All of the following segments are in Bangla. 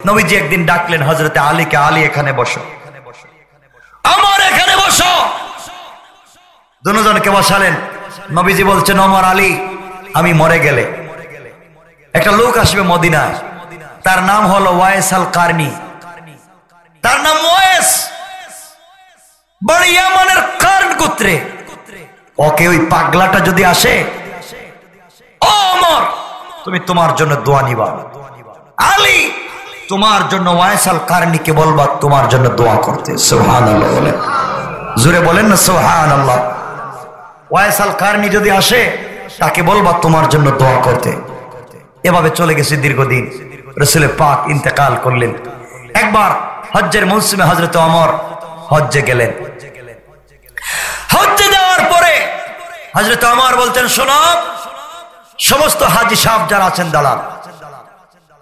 নবীজি একদিন ডাকলেন হযরতে আলীকে, আলী এখানে বসো, আমার এখানে বসো। দুজনকে বসালেন। নবীজি বলছেন, ওমর, আলী, আমি মরে গেলে একটা লোক আসবে মদিনায়, তার নাম হলো ওয়াইস আল কারনি, তার নাম ওয়াইস, বড় ইয়ামানের কারন গোত্রে। ওকে ওই পাগলাটা যদি আসে, ও ওমর, তুমি তোমার জন্য দোয়া নিবা। আলী, তোমার জন্য ওয়াইস আল কারনিকে বলবা তোমার জন্য দোয়া করতে। সুবহানাল্লাহ বলেন, জোরে বলেন না সুবহানাল্লাহ। ওয়াইস আল কারনি যদি আসে, তাকে বলবা তোমার জন্য দোয়া করতে। এভাবে চলে গেছে দীর্ঘদিন। রাসূল পাক ইন্তেকাল করলেন। একবার হজ্জের মৌসুমে হযরত ওমর হজ্জে গেলেন। হজ্জে যাওয়ার পরে হযরত ওমর বলতেন, শোনো, সমস্ত হাজী সাহেব যারা আছেন দাঁড়ান।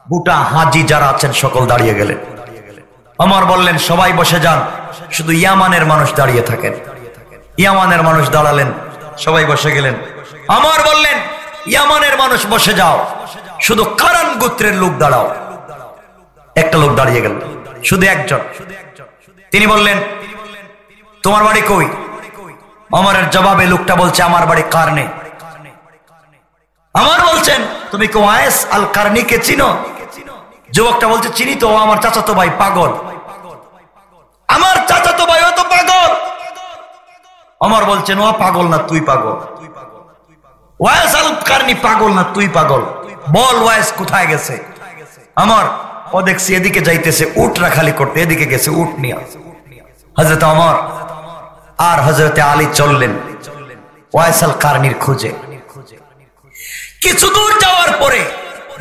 গোটা হাজী যারা আছেন সকল দাঁড়িয়ে গেলেন। ওমর বললেন, সবাই বসে যান, শুধু ইয়ামানের মানুষ দাঁড়িয়ে থাকেন। ইয়ামানের মানুষ দাঁড়ালেন, সবাই বসে গেলেন। ওমর বললেন, ইয়ামানের মানুষ বসে যাও, শুধু কারন গোত্রের লোক দাঁড়াও। একটা লোক দাঁড়িয়ে গেল, শুধু একজন। তিনি বললেন, তোমার বাড়ি কই? ওমরের জবাবে লোকটা বলছে, আমার বাড়ি কারনে। ওমর বলছেন, তুমি কি ওয়াইস আল কারনিকে চিনো? যুবকটা বলছে, চিনি তো, আমার চাচাতো ভাই পাগল, আমার চাচাতো ভাই ও তো পাগল। ওমর বলছেন, ও পাগল না তুই পাগল, ওয়াইস আল কারনি পাগল না তুই পাগল, বল ওয়াইস কোথায় গেছে? আমার ও দেখছি এদিকে যাইতেছে, উটরা খালি করতে, এদিকে গেছে উট নিয়ে। হযরত ওমর আর হযরতে আলী চললেন ওয়াইস আল কারনির খোঁজে। কিছু দূর যাওয়ার পরে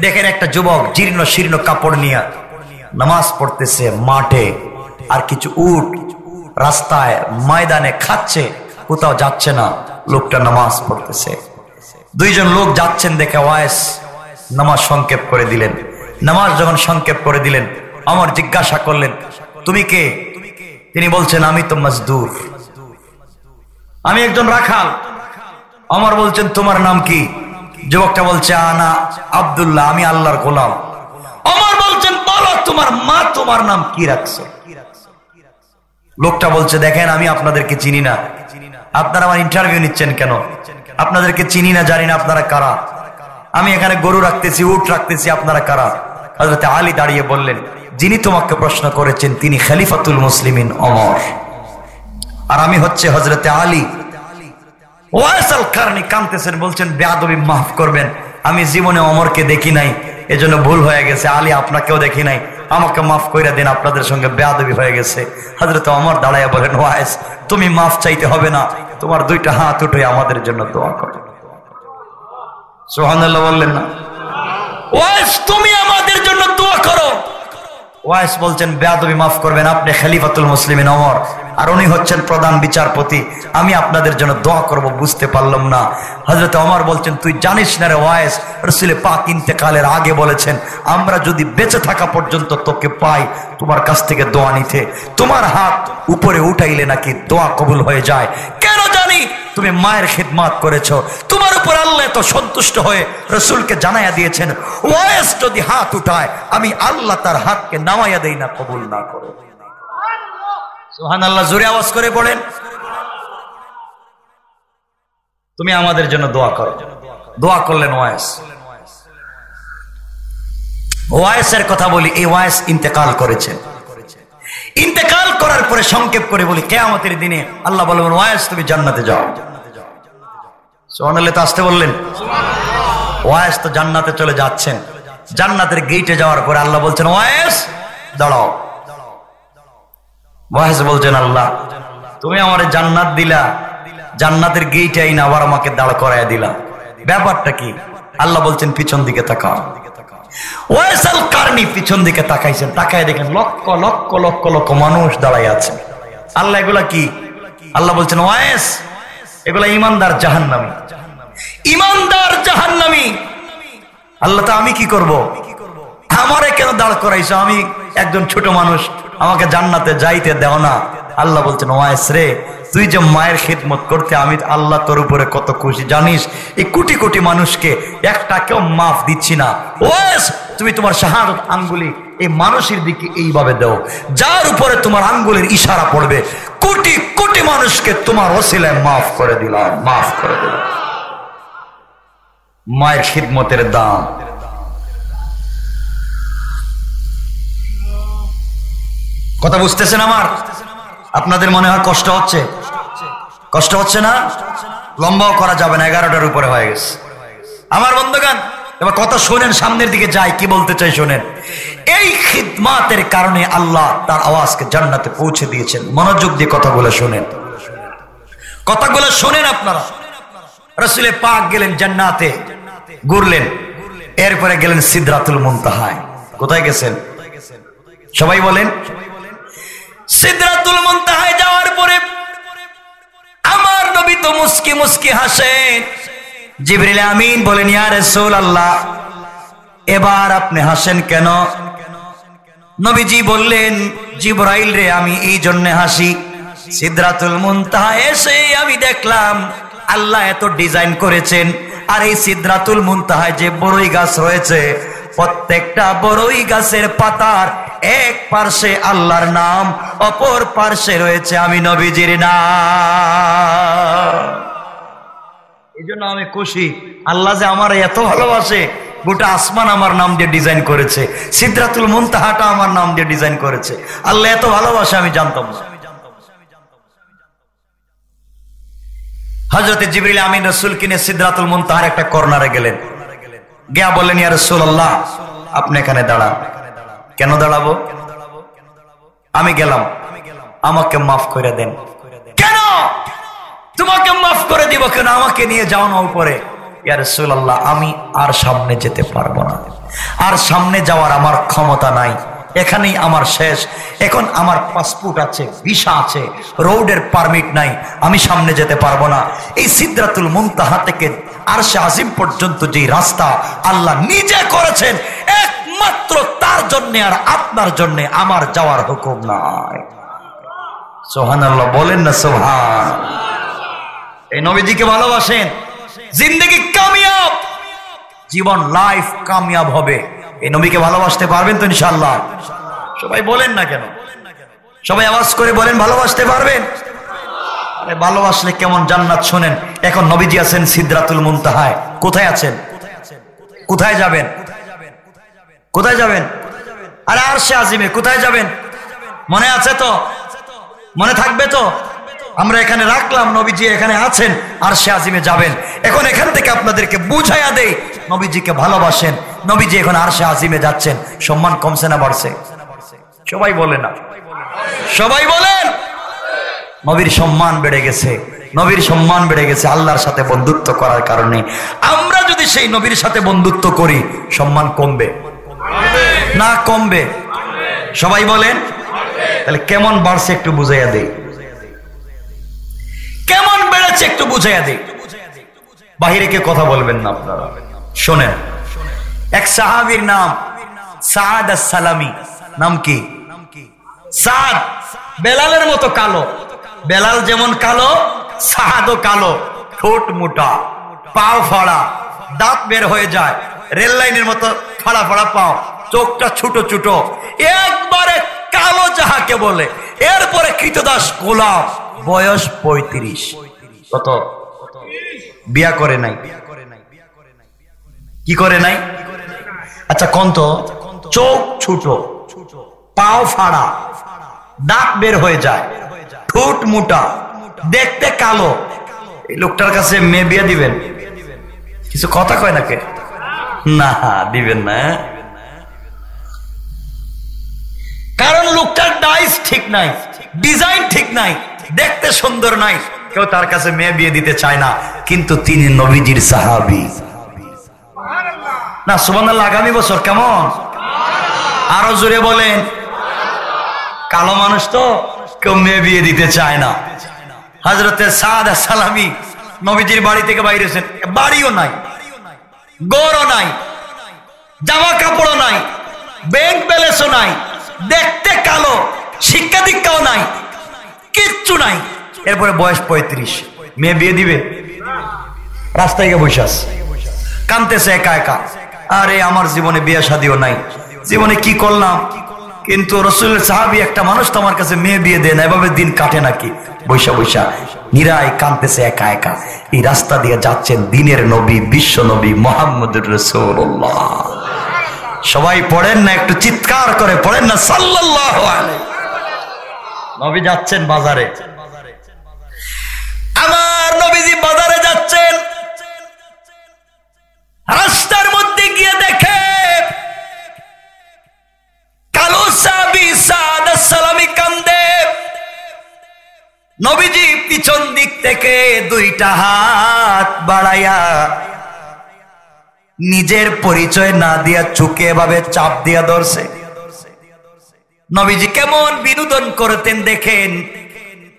দেখেন একটা যুবক জীর্ণ শীর্ণ কাপড় নিয়ে নামাজ পড়তেছে মাঠে, আর কিছু উট রাস্তায় ময়দানে খাচ্ছে, কোথাও যাচ্ছে না, লোকটা নামাজ পড়তেছে। দুইজন লোক যাচ্ছেন দেখে ওয়াইস নামাজ সংক্ষেপ করে দিলেন। নামাজ যখন সংক্ষেপ করে দিলেন, ওমর জিজ্ঞাসা করলেন, তুমি কে? তিনি বলছেন, আমি তো মজদুর, আমি একজন রাখাল। ওমর বলছেন, তোমার নাম কি? যুবকটা বলছে, আনা আব্দুল্লাহ, আমি আল্লাহর গোলাম। ওমর বলছেন, বলো তোমার মা তোমার নাম কি রাখছে? লোকটা বলছে, দেখেন আমি আপনাদেরকে চিনি না, আপনারা আমার ইন্টারভিউ নিচ্ছেন কেন? আপনাদেরকে চিনি না, জানি না আপনারা কারা। আমি এখানে গরু রাখতেছি, উট রাখতেছি, আপনারা কারা? হযরত আলী দাঁড়িয়ে বললেন, যিনি তোমাকে প্রশ্ন করেছেন তিনি খলিফাতুল মুসলিমিন ওমর, আর আমি হচ্ছে হযরতে আলী। ওয়াইস আল কারনি কাঁদতেছেন, বলছেন, বেয়াদবি মাফ করবেন, আমি জীবনে ওমরকে দেখি নাই, এজন্য ভুল হয়ে গেছে। আলী, আপনাকেও দেখি নাই, আমাকে মাফ কইরা দিন, আপনাদের সঙ্গে বেয়াদবি হয়ে গেছে। হযরত ওমর দাঁড়াইয়া বলেন, ওয়াইস, তুমি মাফ চাইতে হবে না, তোমার দুইটা হাত উঠে আমাদের জন্য দোয়া করো। সুবহানাল্লাহ বললেন না? ওয়াইস, তুমি আমাদের জন্য দোয়া করো। ওয়াইস বলছেন, বেয়াদবি মাফ করবেন, আপনি খলিফাতুল মুসলিমিন ওমর, আর উনি হচ্ছেন প্রধান বিচারপতি, আমি আপনাদের জন্য দোয়া করব, বুঝতে পারলাম না। হযরত ওমর বলছেন, তুই জানিস না রে ওয়াইস, রাসূল পাক ইন্তেকালের আগে বলেছেন, আমরা যদি বেঁচে থাকা পর্যন্ত তোকে পাই, তোমার কাছ থেকে দোয়া নিতে, তোমার হাত উপরে উঠাইলে নাকি দোয়া কবুল হয়ে যায়। কেন জানি তুমি মায়ের খিদমত করেছো, তোমার উপর আল্লাহ তো সন্তুষ্ট হয়ে রাসূলকে জানাইয়া দিয়েছেন, ওয়াইস যদি হাত উঠায় আমি আল্লাহ তার হাতকে নামাইয়া দেই না, কবুল না করে। সুবহানাল্লাহ, জোরে আওয়াজ করে পড়েন। তুমি আমাদের জন্য দোয়া করো। দোয়া করলেন ওয়াইস। ওয়াইসের কথা বলি, এই ওয়াইস ইন্তেকাল করেছেন। ইন্তেকাল করার পরে সংক্ষেপ করে বলি, কিয়ামতের দিনে আল্লাহ বলবেন, ওয়াইস তুমি জান্নাতে যাও। সুবহানাল্লাহ তো আসতে বললেন। ওয়াইস তো জান্নাতে চলে যাচ্ছেন। জান্নাতের গেটে যাওয়ার পরে আল্লাহ বলছেন, ওয়াইস দাঁড়াও। ওয়াইস বলছেন, আল্লাহ তুমি আমারে জান্নাত দিলা, জান্নাতের গেটে আইনা আবার আমাকে দাঁড় করায় দিলা, ব্যাপারটা কি? আল্লাহ বলছেন, পিছন দিকে তাকাও। ওয়াইস আল কারনি পিছন দিকে তাকাইছেন, তাকায় দেখেন লক্ষ লক্ষ লক্ষ লক্ষ মানুষ দাঁড়ায় আছে। আল্লাহ, এগুলা কি? আল্লাহ বলছেন, ওয়াইস এগুলা ঈমানদার জাহান্নামী, ঈমানদার জাহান্নামী। আল্লাহ, তো আমি কি করব? আমারে কেন দাঁড় করাইছো? আমি একজন ছোট মানুষ, আমাকে জান্নাতে যাইতে দাও না। আল্লাহ বলছেন, ওয়াইস রে, তুই যে মায়ের খিদমত করতে আমি আল্লাহ তোর উপরে কত খুশি জানিস। এই কোটি কোটি মানুষকে একটাকেও মাফ দিচ্ছি না। ওয়াইস, তুমি তোমার শাহাদাত আঙ্গুলি এই মানুষের দিকে এইভাবে দাও, যার উপরে তোমার আঙ্গুলের ইশারা পড়বে কোটি কোটি মানুষকে তোমার ওসিলায় মাফ করে দিলাম, মাফ করে দিলাম। মায়ের খিদমতের দাম। কথা বুঝতেছেন আমার? আপনাদের মনে হয় কষ্ট হচ্ছে? কষ্ট হচ্ছে না? লম্বাও করা যাবে না, 11টার উপরে হয়ে গেছে। আমার বন্ধুগণ, এবার কথা শোনেন, সামনের দিকে যাই, কি বলতে চাই শোনেন। এই খিদমাতের কারণে আল্লাহ তার আওয়াজকে জান্নাতে পৌঁছে দিয়েছেন। মনোযোগ দিয়ে কথাগুলো শোনেন, কথাগুলো শোনেন আপনারা। রাসূল পাক গেলেন জান্নাতে, ঘুরলেন, এরপরে গেলেন সিদরাতুল মুনতাহায়। কোথায় গেছেন সবাই বলেন? সিদরাতুল মুনতাহায় যাওয়ার পরে আমার নবী তো মুস্কি মুস্কি হাসেন। জিবরিল আমিন বলেন, ইয়া রাসূলুল্লাহ, এবার আপনি হাসেন কেন? নবীজি বললেন, জিবরাইল রে, আমি এই জন্য হাসি, সিদরাতুল মুনতাহা এসে আমি দেখলাম আল্লাহ এত ডিজাইন করেছেন, আর এই সিদরাতুল মুনতাহায় যে বড়ই গাছ রয়েছে, প্রত্যেকটা বড়ই গাছের পাতার এক পার্শ্বে আল্লাহর নাম, অপর পার্শ্বে রয়েছে আমি নবীজির নাম। এই জন্য আমি খুশি, আল্লাহ যে আমার এত ভালোবাসে, গোটা আসমান আমার নাম দিয়ে ডিজাইন করেছে, সিদরাতুল মুনতাহাটা আমার নাম দিয়ে ডিজাইন করেছে। আল্লাহ এত ভালোবাসে আমি জানতাম না। হযরত জিবরিল আমিন রাসূল কিনে সিদরাতুল মুনতাহার একটা কর্নারে গেলেন, গিয়া বললেন, ইয়া রাসূলুল্লাহ, আপনি এখানে দাঁড়ান। কেন দাঁড়াবো? আমি গেলাম, আমাকে মাফ করে দেন। কেন? তোমাকে মাফ করে দিব কেন? আমাকে নিয়ে যাও না উপরে। ইয়া রাসূলুল্লাহ, আমি আর সামনে যেতে পারবো না, আর সামনে যাওয়ার আমার ক্ষমতা নাই, এখানেই আমার শেষ। এখন আমার পাসপোর্ট আছে, ভিসা আছে, রোডের পারমিট নাই, আমি সামনে যেতে পারবো না। এই সিদরাতুল মুনতাহা থেকে আরশে আজিম পর্যন্ত যে রাস্তা আল্লাহ নিজে করেছেন, একমাত্র তার জন্য আর আপনার জন্য আমার যাওয়ার হুকুম নাই। সুবহানাল্লাহ বলেন না? সুবহান। এই নবীজিকে ভালোবাসেন, জিন্দেগি কামিয়াব, জীবন লাইফ কামিয়াব হবে। এই নবীকে ভালোবাসতে পারবেন তো ইনশাআল্লাহ? সবাই বলেন না কেন? সবাই আওয়াজ করে বলেন, ভালোবাসতে পারবেন? আরে ভালোবাসলে কেমন জান্নাত শোনেন। এখন নবীজি আছেন সিদরাতুল মুনতাহায়। কোথায় আছেন? কোথায় যাবেন? কোথায় যাবেন? আরে আরশে আজিমে। কোথায় যাবেন? মনে আছে তো? মনে থাকবে তো? আমরা এখানে রাখলাম, নবীজি এখানে আছেন, আরশে আজিমে যাবেন। এখন এখান থেকে আপনাদেরকে বুঝাইয়া দেই, নবীজিকে ভালোবাসেন, নবীজি এখন আরশে আজিমে যাচ্ছেন, সম্মান কমছে না বাড়ছে? সবাই বলেন না? সবাই বলেন। নবীর সম্মান বেড়ে গেছে, নবীর সম্মান বেড়ে গেছে আল্লাহর সাথে বন্ধুত্ব করার কারণে। আমরা যদি সেই নবীর সাথে বন্ধুত্ব করি, সম্মান কমবে না কমবে? সবাই বলেন। তাহলে কেমন বাড়ছে একটু বুঝাইয়া দেই, কেমন বেড়েছে একটু বুঝাইয়া দেই। বাহিরে কে কথা বলবেন না আপনারা, শোনেন। এক সাহাবীর নাম সাদ আস-সালামি। নাম কি? সাদ। বেলালের মতো কালো, বেলাল যেমন কালো, সাদও কালো, ঠোঁট মোটা, পাও ফাড়া, দাঁত বের হয়ে যায়, রেল লাইনের মতো ফাড়া ফাড়া পাও, চোখটা ছোট ছোট, একবারে কালো যাহাকে বলে। এরপরে কৃতদাস গোলাপ, বয়স 35। কত? বিয়া করে নাই। কি করে নাই? আচ্ছা কোন তো? চোখ ছোট, পাও ফাড়া, দাঁত বের হয়ে যায়, ঠোঁট মোটা, দেখতে কালো। এই লোকটার কাছে মেয়ে বিয়ে দিবেন? কিছু কথা কয় নাকি? না, দিবেন না। কারণ লোকটার ডাইস ঠিক নাই, ডিজাইন ঠিক নাই, দেখতে সুন্দর নাই, কেউ তার কাছে মেয়ে বিয়ে দিতে চায় না। কিন্তু তিনি নবীজির সাহাবী। না সুবহানাল্লাহ। আগামী বছর কেমন? আরো জোরে বলেন। কালো মানুষ তো কেউ মেয়ে বিয়ে দিতে চায় না। হযরতে সাদ আস-সালামি নবীজির বাড়ি থেকে বাইরে হয়েছেন, বাড়িও নাই, গড়ও নাই, জামা কাপড়ও নাই, ব্যাংক ব্যালেন্সও নাই, দেখতে কালো, শিক্ষা দীক্ষাও নাই, কিচ্ছু নাই। এরপরে বয়স 35, মেয়ে বিয়ে দিবে? রাস্তায় গিয়ে বসে আছে, কাঁদতেছে একা একা। আরে আমার জীবনে বিয়ে শাদিও নাই, জীবনে কি করলাম, কিন্তু রসুলের সাহাবী একটা মানুষ তো আমার কাছে মেয়ে বিয়ে দেয় না, এভাবে দিন কাটে নাকি? বৈশা বৈশা নিরাই কাঁদতেছে একা একা। এই রাস্তা দিয়ে যাচ্ছেন দিনের নবী, বিশ্ব নবী মুহাম্মদুর রাসূলুল্লাহ। সবাই পড়েন না, একটু চিৎকার করে পড়েন না সাল্লাল্লাহু আলাইহি। নবী যাচ্ছেন বাজারে, আমার নবীজি বাজারে যাচ্ছেন, রাস্তার মধ্যে গিয়ে দেখে কালো সাহাবী সাদ সালামি কান্দে। নবীজি পিছন দিক থেকে দুইটা হাত বাড়াইয়া নিজের পরিচয় না দিয়া চুকে এভাবে চাপ দিয়া ধরছে। নবীজি কেমন বিনোদন করতেন দেখেন,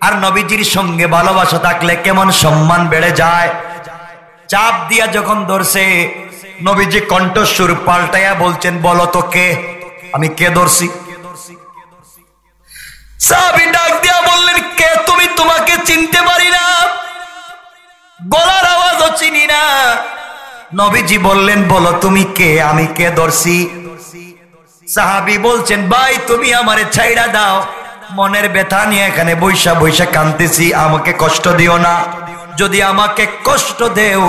আর নবীজির সঙ্গে ভালোবাসা থাকলে কেমন সম্মান বেড়ে যায়। চাপ দিয়া যখন ধরছে, নবীজি কণ্ঠস্বর পাল্টাইয়া বলছেন, বলো তো কে? আমি কে ধরছি? সাহাবী ডাক দিয়া বললেন, কে তুমি? তোমাকে চিনতে পারি না, গলার আওয়াজও চিনি না। নবীজি বললেন, বলো তুমি কে, আমি কে ধরছি? সাহাবী বলছেন, ভাই তুমি আমারে ছাইড়া দাও, মনের ব্যথা নিয়ে এখানে বৈশা বৈশা কাঁদতেছি, আমাকে কষ্ট দিও না। যদি আমাকে কষ্ট দেও,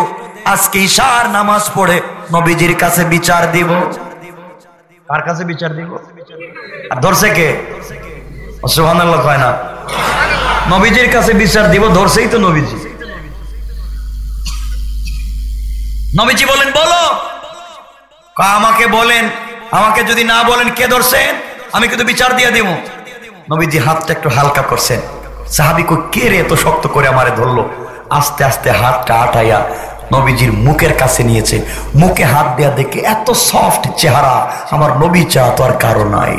আজকে ঈশার নামাজ পড়ে নবীজির কাছে বিচার দিব। কার কাছে বিচার দিব? আর ধরছে কে? সুবহানাল্লাহ কয় না? নবীজির কাছে বিচার দিব, ধরছেই তো নবীজি। নবীজি বলেন, বলো। আমাকে বলেন, আমাকে যদি না বলেন কে ধরছেন, আমি কিন্তু বিচার দিয়ে দিব। নবীজি হাতটা একটু হালকা করছেন। সাহাবী কই, কে রে এত শক্ত করে আমারে ধরলো? আস্তে আস্তে হাতটা আটাইয়া নবীজির মুখের কাছে নিয়েছে। মুখে হাত দেয়া দেখে এত সফট চেহারা, আমার নবী চা তো আর কারো নাই।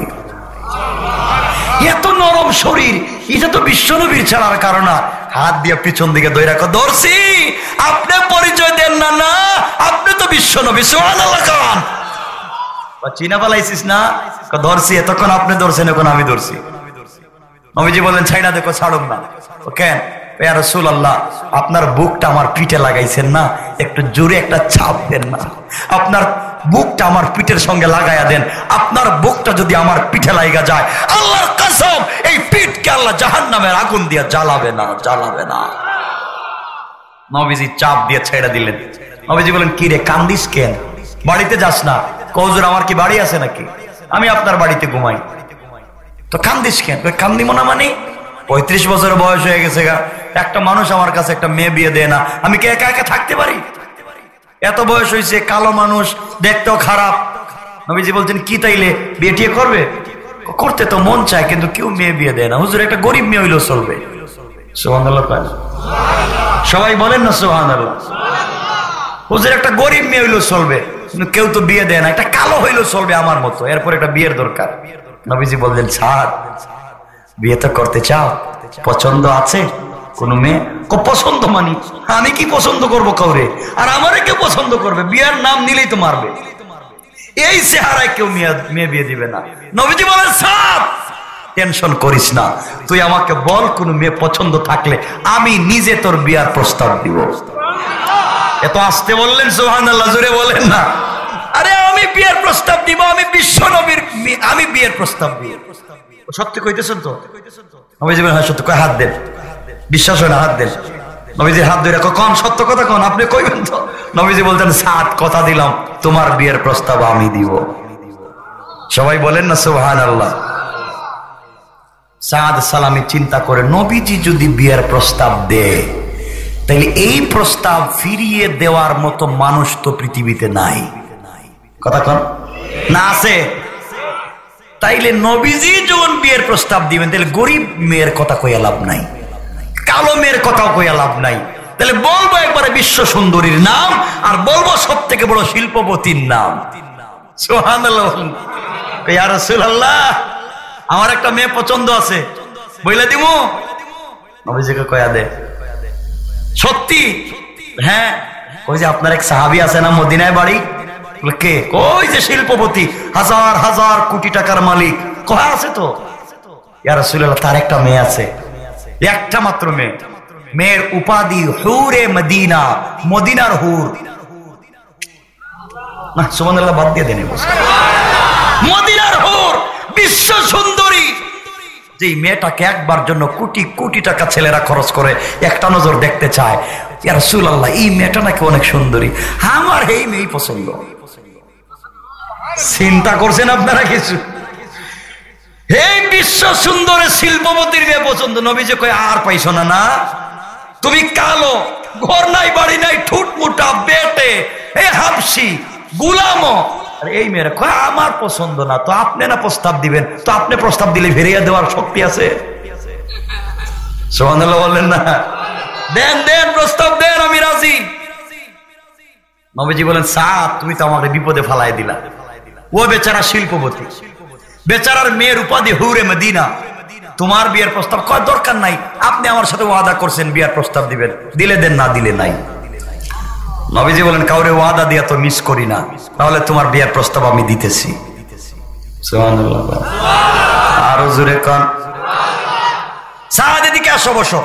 এত নরম শরীর, এটা তো বিশ্ব নবীর ছাড়ার কারণ। হাত দিয়ে পিছন দিকে ধরে রাখো, ধরছি। আপনি পরিচয় দেন না, না আপনি তো বিশ্ব নবী। সুবহানাল্লাহ খান, চিনা পালাইছিস না? ধরছি, এতক্ষণ আপনি ধরছেন, এখন আমি ধরছি। নবীজি বলেন, ছাইড়া দেখো, ছাড়ুন না। কেন? ইয়া রাসূলুল্লাহ, আপনার বুকটা আমার পিঠে লাগাইছেন না, একটু জোরে একটা ছাপ দেন না। আপনার বুকটা আমার পিঠের সঙ্গে লাগাইয়া দেন। আপনার বুকটা যদি আমার পিঠে লাগা যায়, আল্লাহর কসম, এই পিঠকে আল্লাহ জাহান্নামের আগুন দিয়ে জ্বালাবে না, জ্বালাবে না। নবীজি চাপ দিয়ে ছেড়ে দিলেন। নবীজি বলেন, কি রে কান্দিস কেন? বাড়িতে যাস না? কওজুর, আমার কি বাড়ি আছে নাকি? আমি আপনার বাড়িতে ঘুমাই, তো কান্দিস কেন? কান্দিব না মানে 35 বছর বয়স হয়ে গেছে গা, একটা মানুষ আমার কাছে একটা মেয়ে বিয়ে দেয় না, আমি কি একা একা থাকতে পারি? এত বয়স হয়েছে, কালো মানুষ, দেখতেও খারাপ। নবীজি বলছেন, কি তাইলে বিয়ে টিয়ে করবে? করতে তো মন চায়, কিন্তু কেউ মেয়ে বিয়ে দেয় না। হুজুর, একটা গরিব মেয়ে হইলেও চলবে। সুবহানাল্লাহ, সবাই বলেন না সুবহানাল্লাহ। হুজুর, একটা গরিব মেয়ে হইলেও চলবে, কিন্তু কেউ তো বিয়ে দেয় না। একটা কালো হইলেও চলবে আমার মতো, এরপর একটা বিয়ের দরকার। নবীজি বললেন, ছাড়, বিয়ে তো করতে চাও, পছন্দ আছে কোন মেয়ে? পছন্দ মানি আমি কি পছন্দ করবো কাউরে? আর আমারে কেউ পছন্দ করবে? বিয়ের নাম নিলেই তো মারবে। এই চেহারায় কেউ মেয়ে বিয়ে দিবে না। নবীজি বলেন, সাপ, টেনশন করিস না, তুই আমাকে বল কোন মেয়ে পছন্দ থাকলে আমি নিজে তোর বিয়ার প্রস্তাব দিব। এত আসতে বললেন, সুবহানাল্লাহ, জোরে বলেন না। আরে আমি বিয়ের প্রস্তাব দিব, আমি বিশ্ব নবীর, আমি বিয়ের প্রস্তাব দিব। সত্যি কইতেছেন তো? নবীজি বলেন, হ্যাঁ সত্য। কয় হাত দেন, বিশ্বাস হয় না, হাত দেন। নবীজির হাত ধরে কোন সত্য কথা কোন, আপনি কইবেন তো? নবীজি বলতেন, সাত কথা দিলাম, তোমার বিয়ের প্রস্তাব আমি দিব। সবাই বলেন না সুবহানাল্লাহ। সাদ সালামি চিন্তা করে, নবীজি যদি বিয়ের প্রস্তাব দেয়, তাহলে এই প্রস্তাব ফিরিয়ে দেওয়ার মতো মানুষ তো পৃথিবীতে নাই। কথা কোন না? আছে। তাইলে নবীজি যখন বিয়ের প্রস্তাব দিবেন, তাহলে গরিব মেয়ের কথা কইয়া লাভ নাই, কালো মেয়ের কথাও কইয়া লাভ নাই। তাহলে বলবো একবারে বিশ্ব সুন্দরীর নাম, আর বলবো সব থেকে বড় শিল্পপতির নাম। সুবহানাল্লাহ। ইয়া রাসূলুল্লাহ, আমার একটা মেয়ে পছন্দ আছে, বইলা দিমু? নবীজিকে কয়া দে। সত্যি? হ্যাঁ। ওই যে আপনার এক সাহাবী আছে না, মদিনায় বাড়ি, কে? ওই যে শিল্পপতি, হাজার হাজার কোটি টাকার মালিক। কয়া আছে তো? ইয়া রাসূলুল্লাহ, তার একটা মেয়ে আছে, একটা মাত্র মেয়ে। মেয়ের উপাধি হুরে মদিনা, মদিনার হুর। না সুবহানাল্লাহ, বাদ দিয়ে দেন। মদিনার হুর, বিশ্ব সুন্দরী, যে মেয়েটাকে একবার জন্য কোটি কোটি টাকা ছেলেরা খরচ করে একটা নজর দেখতে চায়, ইয়া রাসূলুল্লাহ এই মেয়েটা নাকি অনেক সুন্দরী, আমার এই মেয়েই পছন্দ। চিন্তা করছেন আপনারা কিছু? এই বিশ্ব সুন্দরের শিল্পপতির মেয়ে পছন্দ। নবীজি কয় আর পাইছো না? না, তুমি কালো, ঘর নাই বাড়ি নাই, ঠুট মুটা, বেটে, এই হাবশি, গুলামো, আর এই মেয়েরা কয় আমার পছন্দ না। তো আপনি না প্রস্তাব দিবেন? তো আপনি প্রস্তাব দিলে ফিরিয়ে দেওয়ার শক্তি আছে? সুবহানাল্লাহ বললেন না? দেন দেন, প্রস্তাব দেন, আমি রাজি। নবীজি বলেন সাদ, তুমি তো আমাকে বিপদে ফালাই দিলা। ও বেচারা শিল্পপতি, বেচারার মেয়ের উপাধি হুরে মদিনা, তোমার বিয়ের প্রস্তাব কয় দরকার নাই, আপনি আমার সাথে ওয়াদা করছেন বিয়ের প্রস্তাব দিবেন, দিলে দেন, না দিলে নাই। নবীজি বলেন কাউরে ওয়াদা দিয়া তো মিস করি না, তাহলে তোমার বিয়ের প্রস্তাব আমি দিতেছি। সুবহানাল্লাহ, আরো জোরে কান। সাদ এদিকে আসো, বসো।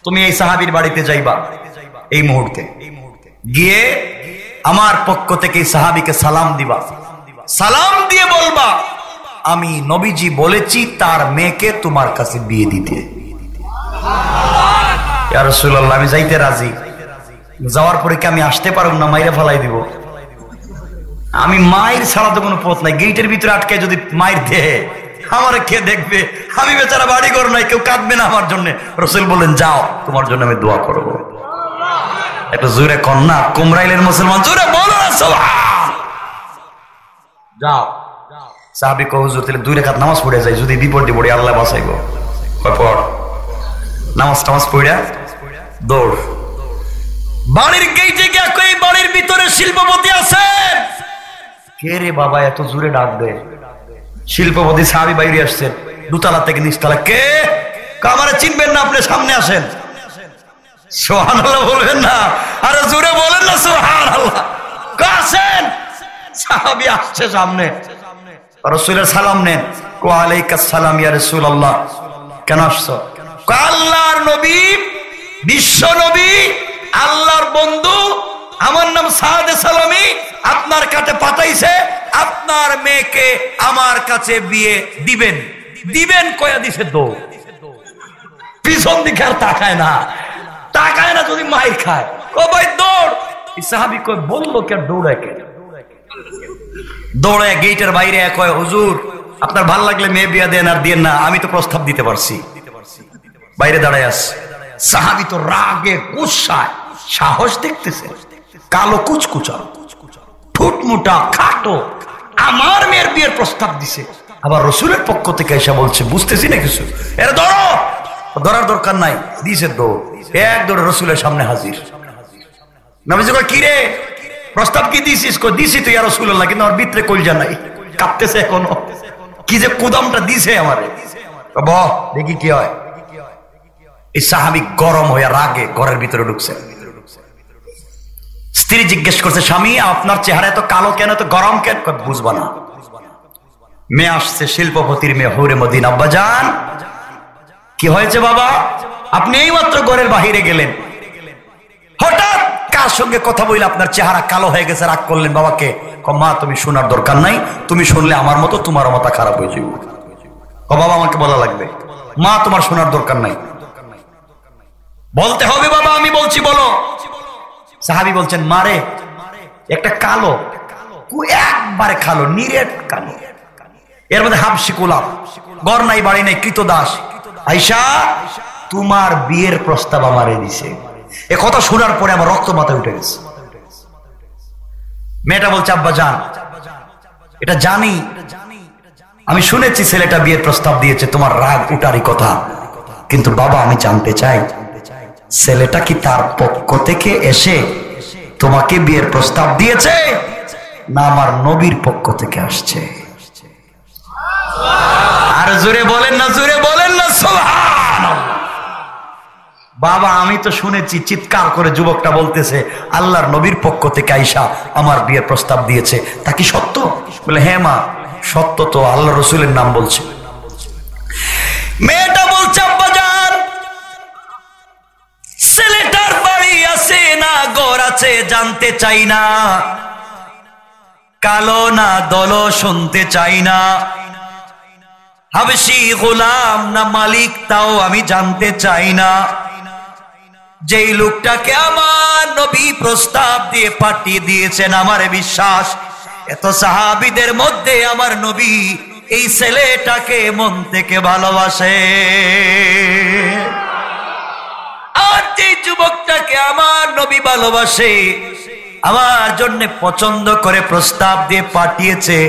তুমি এই সাহাবীর বাড়িতে যাইবা এই মুহূর্তে, গিয়ে আমার পক্ষ থেকে সাহাবীকে সালাম দিবা, সালাম দিয়ে বলবা আমি নবীজি বলেছি তার মেয়েকে তোমার কাছে বিয়ে দিতে। ইয়া রাসূলুল্লাহ আমি যাইতে রাজি, যাওয়ার পরে কি আমি আসতে পারব না? মাইরে ফেলাই দিব। আমি মায়ের ছাড়া তো কোনো পথ নাই, গেটের ভিতরে আটকে যদি মায়ের দেহে আমার কে দেখবে? আমি বেচারা বাড়ি ঘর নাই, কেউ কাঁদবে না আমার জন্য। রাসূল বলেন যাও, তোমার জন্য আমি দোয়া করব। একটা জোরে কন্যা কুমরাইলের মুসলমান, জোরে বলো না সুবহান। যাও। সাহাবী কয় হুজুর তাহলে 2 রাকাত নামাজ পড়ে যাই, যদি বিপদে পড়ি আল্লাহ বাঁচাইবো। কয় পড়। নামাজ পড়া দৌড়। বাড়ির গেটে গিয়া কই বাড়ির ভিতরে শিল্পপতি আছেন? কে রে বাবা এত জোরে ডাক দে? শিল্পপতি সাহাবী বাইরে আসছেন দোতলা থেকে নিচতলা। কে? আমারে চিনবেন না, আপনি সামনে আসেন। সুবহানাল্লাহ বলবেন না? আরে জোরে বলেন না সুবহানাল্লাহ। কাছেন সাহাবী আসছে সামনে, রাসূলের সালাম নেন। ওয়া আলাইকাস সালাম ইয়া রাসূলুল্লাহ। কেন আসছো? আল্লাহর নবী, বিশ্ব নবী, আল্লাহর বন্ধু, আমার নাম সাদে সালামি, আপনার কাছে পাঠাইছে আপনার মেয়েকে আমার কাছে বিয়ে দিবেন। দিবেন কয়া দিছে দৌড়, পিছন দিকে আর তাকায় না, তাকায় না যদি মাইর খায়। ও ভাই দৌড়। সাহাবী কয় বললো কে দৌড়ায় কে? দৌড়ে গেটের বাইরে কয় হুজুর আপনার ভাল লাগলে মেয়ে বিয়া দেন আর দিয়েন না, আমি তো প্রস্তাব দিতে পারছি। বাইরে দাঁড়ায় আস। সাহাবী তো রাগে গুসায়, সাহস দেখতেছে, কালো কুচকুচা, ঠুটমুটা, খাটো, আমার মেয়ের বিয়ের প্রস্তাব দিছে, আবার রাসূলের পক্ষ থেকে এসে বলছে বুঝতেছি না কিছু, এর ধরো। ধরার দরকার নাই, দিছে দৌড়, এক দৌড়ে রাসূলের সামনে হাজির। নবীজি কয় কি রে প্রস্তাব কি দিছিস? কই দিছি তো ইয়া রাসূলুল্লাহ, কিন্তু আমার ভিতরে কলজা নাই, কাঁপতেছে এখনো। কি যে কুদমটা দিছে আমারে, বাহ দেখি কি হয়। এই সাহাবী গরম হয়ে রাগে ঘরের ভিতরে ঢুকছে। স্ত্রী জিজ্ঞেস করছে স্বামী আপনার চেহারা এত কালো কেন, এত গরম কেন? বুঝবা না, মেয়ে আসছে শিল্পপতির মেয়ে হুরে মদিনা। আব্বা জান কি হয়েছে বাবা? আপনি এই মাত্র ঘরের বাহিরে গেলেন, হঠাৎ কার সঙ্গে কথা বলে আপনার চেহারা কালো হয়ে গেছে, রাগ করলেন বাবাকে? মা তুমি শোনার দরকার নাই, তুমি শুনলে আমার মতো তোমার মাথা খারাপ হয়ে যাবে। ও বাবা আমাকে বলা লাগবে? মা তোমার শোনার দরকার নাই, বলতে হবে বাবা, আমি বলছি বলো। সাহাবী বলছেন মারে একটা কালো, একবারে কালো, নিরেট কালো, এর মধ্যে হাবশি গোলাপ, ঘর নাই বাড়ি নাই, কৃতদাস, আয়েশা তোমার বিয়ের প্রস্তাব আমারে দিছে। এ কথা শোনার পরে আমার রক্ত মাথায় উঠে গেছে। মেয়েটা বলছে আব্বা জান এটা জানি, আমি শুনেছি ছেলেটা বিয়ের প্রস্তাব দিয়েছে, তোমার রাগ উঠারই কথা, কিন্তু বাবা আমি জানতে চাই ছেলেটা কি তার পক্ষ থেকে এসে তোমাকে বিয়ের প্রস্তাব দিয়েছে না আমার নবীর পক্ষ থেকে আসছে? আর জোরে বলেন না, জোরে বলেন না সুবহানাল্লাহ। বাবা আমি তো শুনেছি, চিৎকার করে যুবকটা বলতেছে আল্লাহর নবীর পক্ষ থেকে আয়েশা আমার বিয়ের প্রস্তাব দিয়েছে, তা কি সত্য? বলে হ্যাঁ মা সত্য, তো আল্লাহ রাসূলের নাম বলছে। মেয়েটা বলছে আব্বা জান ছেলেটার বাড়ি আছে না ঘর আছে জানতে চাই না, কালো না দলো শুনতে চাই না, হাবশি গোলাম না মালিক তাও আমি জানতে চাই না। যেই লোকটাকে আমার নবী প্রস্তাব দিয়ে পাঠিয়ে দিয়েছেন, আমার বিশ্বাস এত সাহাবীদের মধ্যে আমার নবী এই ছেলেটাকে মন থেকে ভালোবাসে। আর যে যুবকটাকে আমার নবী ভালোবাসে, আমার জন্য পছন্দ করে প্রস্তাব দিয়ে পাঠিয়েছে,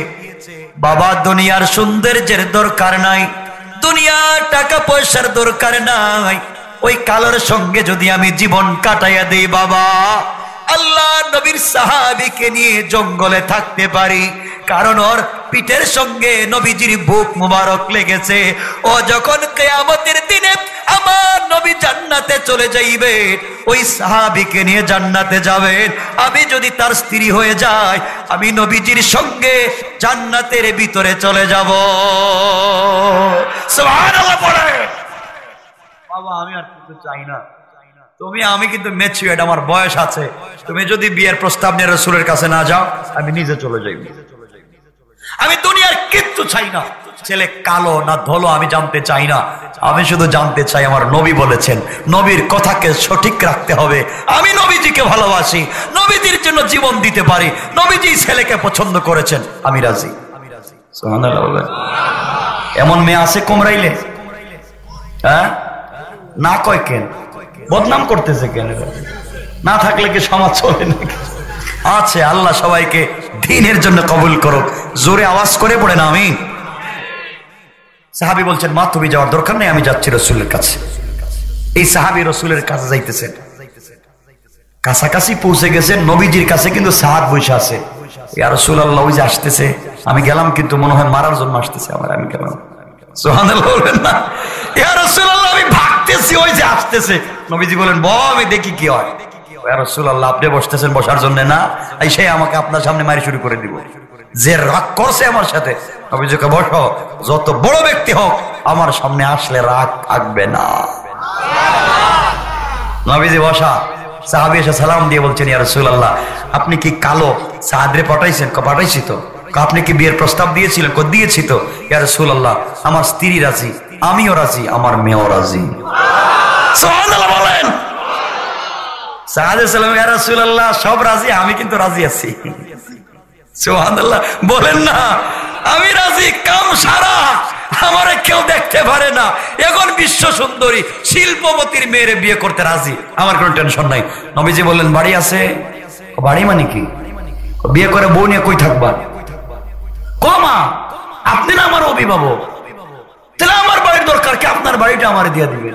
বাবা দুনিয়ার সৌন্দর্যের দরকার নাই, দুনিয়ার টাকা পয়সার দরকার নাই, ওই কালোর সঙ্গে যদি আমি জীবন কাটাইয়া দেই বাবা, আল্লাহ নবীর সাহাবীকে নিয়ে জঙ্গলে থাকতে পারি, কারণ ওর পিঠের সঙ্গে নবীজির বুক মুবারক লেগেছে। ও যখন কিয়ামতের দিনে আমার নবী জান্নাতে চলে যাইবে, ওই সাহাবীকে নিয়ে জান্নাতে যাবেন, আমি যদি তার স্ত্রী হয়ে যাই, আমি নবীজির সঙ্গে জান্নাতের ভিতরে চলে যাব। সুবহানাল্লাহ পড়ে। বাবা আমি আর কিছু চাই না, আমি কিন্তু ম্যাচিউরড, আমার বয়স আছে, তুমি যদি বিয়ের প্রস্তাব নিয়ে রাসূলের কাছে না যাও, আমি নিজে চলে যাইব। আমি দুনিয়ার কিচ্ছু চাই না, ছেলে কালো না ধলো আমি জানতে চাই না, আমি শুধু জানতে চাই আমার নবী বলেছেন নবীর কথাকে সঠিক রাখতে হবে। আমি নবীজিকে ভালোবাসি, নবীজির জন্য জীবন দিতে পারি, নবীজি ছেলেকে পছন্দ করেছেন, আমি রাজি। সুবহানাল্লাহ বলেন। এমন মেয়ে আছে কোমরাইলে? হ্যাঁ, না কয় কেন? বদনাম করতেছে কেন? না থাকলে কি সমাজ চলে নাকি? আছে। আল্লাহ সবাইকে দ্বীনের জন্য কবুল করুক। জোরে আওয়াজ করে পড়ে না আমিন। সাহাবী বলছেন মা তুমি যাওয়ার দরকার নেই, আমি যাচ্ছি রাসূলের কাছে। এই সাহাবী রাসূলের কাছে যাইতেছেন, কাছাকাছি পৌঁছে গেছেন, নবীজির কাছে কিন্তু সাদ বসে আছে। ইয়া রাসূলুল্লাহ ওই যে আসতেছে, আমি গেলাম কিন্তু মনে হয় মারার জন্য আসতেছে আমার, আমি গেলাম। সুবহানাল্লাহ বলেন না। ইয়া রাসূলুল্লাহ আমি ভাগতেছি, ওই যে আসতেছে। নবীজি বলেন বল আমি দেখি কি হয়। ইয়া রাসূলুল্লাহ আপনি বসতেছেন বসার জন্য না, এসে আমাকে আপনার সামনে মারি শুরু করে দিব। যে রাগ করছে আমার সাথে, নবীজিকে বসো, যত বড় ব্যক্তি হোক আমার সামনে আসলে রাগ থাকবে না। নবীজি বসা, সাহাবী এসে সালাম দিয়ে বলছেন ইয়া রাসূলুল্লাহ আপনি কি কালো সাদরে পাঠাইছেন? পাঠাইছি তো। আপনি কি বিয়ের প্রস্তাব দিয়েছিলেন? দিয়েছি তো। ইয়া রাসূলুল্লাহ আমার স্ত্রী রাজি, আমিও রাজি, আমার মেয়েও রাজি। সুবহানাল্লাহ বলেন। সাহাবী সালাম ইয়া রাসূলুল্লাহ সব রাজি, আমি কিন্তু রাজি আছি। সুবহানাল্লাহ বলেন না। আমি রাজি, কাম সারা, আমারে কেউ দেখতে পারে না, এখন বিশ্ব সুন্দরী শিল্পপতির মেয়েরে বিয়ে করতে রাজি, আমার কোনো টেনশন নাই। নবীজি বললেন বাড়ি আছে? বাড়ি মানে কি? বিয়ে করে বউ নিয়ে কই থাকবা? কমা আপনি না আমার অভিভাবক, তাহলে আমার বাড়ির দরকার কি? আপনার বাড়িটা আমার দিয়ে দিবেন।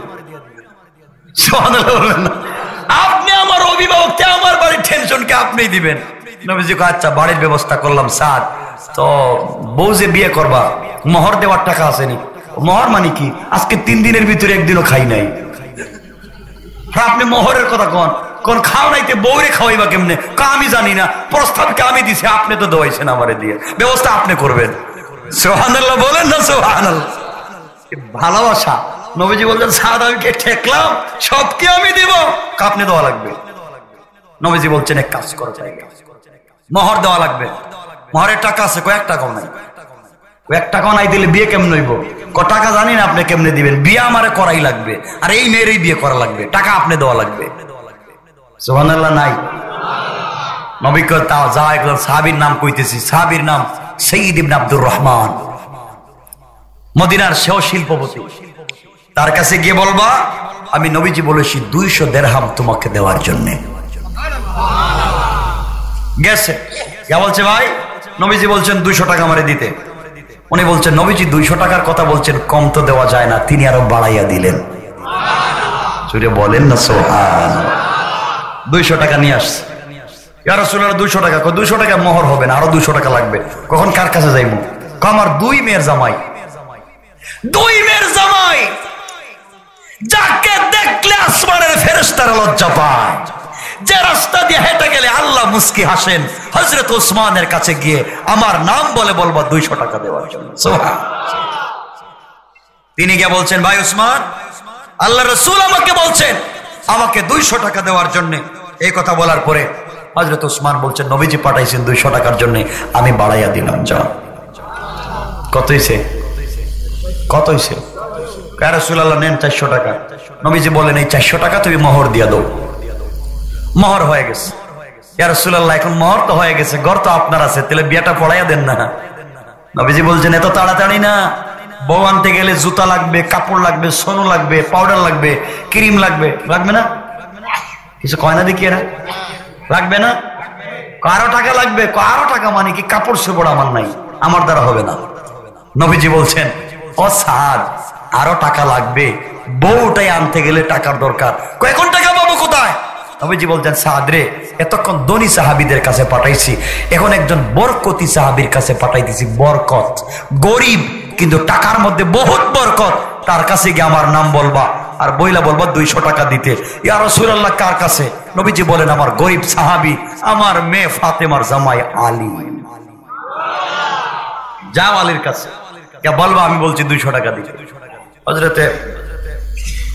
আপনি আমার অভিভাবক, আমার বাড়ির টেনশন কে আপনি দিবেন। নবীজি আচ্ছা বাড়ির ব্যবস্থা করলাম। স্যার তো বউ যে বিয়ে করবা মোহর দেওয়ার টাকা আসেনি? মোহর মানে কি? আজকে 3 দিনের ভিতরে একদিনও খাই নাই। আপনি মোহরের কথা কন, কোন খাও নাইতে বউরে খাওয়াইবা কেমনে? আমি জানি না, প্রস্তাবকে আমি দিছি, আপনি তো দোয়াইছেন আমারে দিয়ে, ব্যবস্থা আপনি করবেন। সুবহানাল্লাহ বলেন না সুবহানাল্লাহ। ভালোবাসা। নবীজি বললেন সাদ আমি কে ঠেকলাম, সব কি আমি দিব? আপনি দেওয়া লাগবে। নবীজি বলছেন এক কাজ করো, মোহর দেওয়া লাগবে। মোহরের টাকা আছে? কয়েক টাকাও নাই। কয়েক টাকাও নাই দিলে বিয়ে কেমন হইব? টাকা জানি না আপনি কেমনে দিবেন, বিয়ে আমারে করাই লাগবে, আর এই মেয়েরই বিয়ে করা লাগবে, টাকা আপনি দেওয়া লাগবে। সুবহানাল্লাহ নাই? নবী কয় তাও যা, একজন সাহাবীর নাম কইতেছি, সাহাবীর নাম সাইয়্যিদ ইবনে আব্দুর রহমান, মদিনার সেও শিল্পপতি। তার কাছে গিয়ে বলবা আমি নবীজি বলেছি 200 দিরহাম তোমাকে দেওয়ার জন্য। গেছে যা বলছে ভাই, নবীজি বলছেন 200 টাকা আমারে দিতে। উনি বলছেন নবীজি 200 টাকার কথা বলছেন, কম তো দেওয়া যায় না। তিনি আরো বাড়াইয়া দিলেন। জোরে বলেন না সুবহানাল্লাহ। 200 টাকা নিয়ে আসছে। ইয়া রাসূলুল্লাহ 200 টাকা। 200 টাকা মোহর হবে না, আরো 200 টাকা লাগবে। কখন কার কাছে যাইবো? আমার 2 মেয়ের জামাই। 2 মেয়ের জামাই যাকে দেখলে আসমানের ফেরেশতারা লজ্জা পায়, যে রাস্তা দিয়ে হেঁটে গেলে আল্লাহ মুস্কি হাসেন, হযরত ওসমানের কাছে গিয়ে আমার নাম বলে বলবা 200 টাকা দেওয়ার জন্য। তিনি গিয়ে বলছেন ভাই ওসমান, আল্লাহ রাসূল আমাকে বলছেন আমাকে 200 টাকা দেওয়ার জন্য। এই কথা বলার পরে হযরত ওসমান বলছেন নবীজি পাঠাইছেন 200 টাকার জন্য, আমি বাড়াইয়া দিলাম। যাও। কত হইছে? কত হইছে? ইয়া রাসূলুল্লাহ নেন 400 টাকা। নবীজি বলেন এই 400 টাকা তুমি মোহর দিয়া দাও। মোহর হয়ে গেছে। ইয়া রাসূলুল্লাহ এখন মোহর তো হয়ে গেছে, ঘর তো আপনার আছে, তাহলে বিয়াটা পড়াইয়া দেন না। নবীজি বলছেন এত তাড়াতাড়ি না, বউ আনতে গেলে জুতা লাগবে, কাপড় লাগবে, সোনো লাগবে, পাউডার লাগবে, ক্রিম লাগবে, লাগবে না? কিছু কয় না দেখি এরা, লাগবে না? আরো টাকা লাগবে। আরো টাকা মানে কি? কাপড় চোপড় আমার নাই, আমার দ্বারা হবে না। নবীজি বলছেন ও সাদ, আরো টাকা লাগবে, বউটাই আনতে গেলে টাকার দরকার, এখন টাকা পাবো কোথায়? নবীজি বলছেন সাদ রে, এতক্ষণ ধনী সাহাবীদের কাছে পাঠাইছি, এখন একজন বরকতি সাহাবীর কাছে পাঠাইতেছি। বরকত, গরিব কিন্তু টাকার মধ্যে বহুত বরকত, তার কাছে গিয়ে আমার নাম বলবা আর বইলা বলবা 200 টাকা দিতে। ইয়া রাসূলুল্লাহ কার কাছে? নবীজি বলেন আমার গরিব সাহাবী, আমার মেয়ে ফাতেমার জামাই আলী। যাও আলীর কাছে কে বলবা আমি বলছি 200 টাকা দিতে।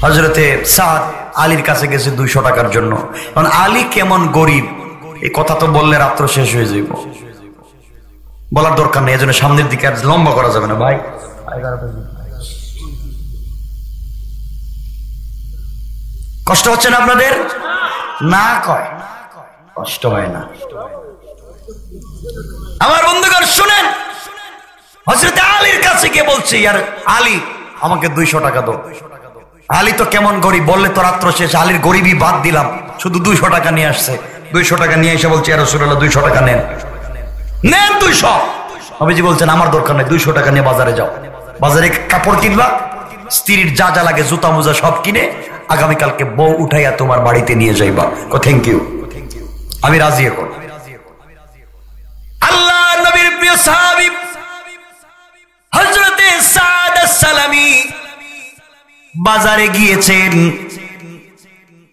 হযরতে সাদ আলীর কাছে গেছে 200 টাকার জন্য। কারণ আলী কেমন গরিব এই কথা তো বললে রাত্র শেষ হয়ে যাইব, বলার দরকার নেই, এজন্য সামনের দিকে আর লম্বা করা যাবে না ভাই। কষ্ট হচ্ছে না আপনাদের? না কয় কষ্ট হয় না। আমার বন্ধুগণ শুনেন, হযরত আলীর কাছে গিয়ে বলছে ইয়ার আলী আমাকে 200 টাকা দাও। আলী তো কেমন গরিব, বললে তো রাত্র শেষ। আলীর গরিবই বাদ দিলাম, শুধু 200 টাকা নিয়ে আসছে। 200 টাকা নিয়ে এসে বলছে ইয়া রাসূলুল্লাহ 200 টাকা নেন, নেন 200। নবীজি বলছেন আমার দরকার নেই, 200 টাকা নিয়ে বাজারে যাও, বাজারে কাপড় কিনবা, স্ত্রীর যা যা লাগে জুতা মোজা সব কিনে আগামীকালকে বউ উঠাইয়া তোমার বাড়িতে নিয়ে যাইবা। থ্যাংক ইউ, আমি রাজি। এখন আল্লাহ নবীর প্রিয় সাহাবী হযরতে সাদ আস-সালামি বাজারে গিয়েছেন,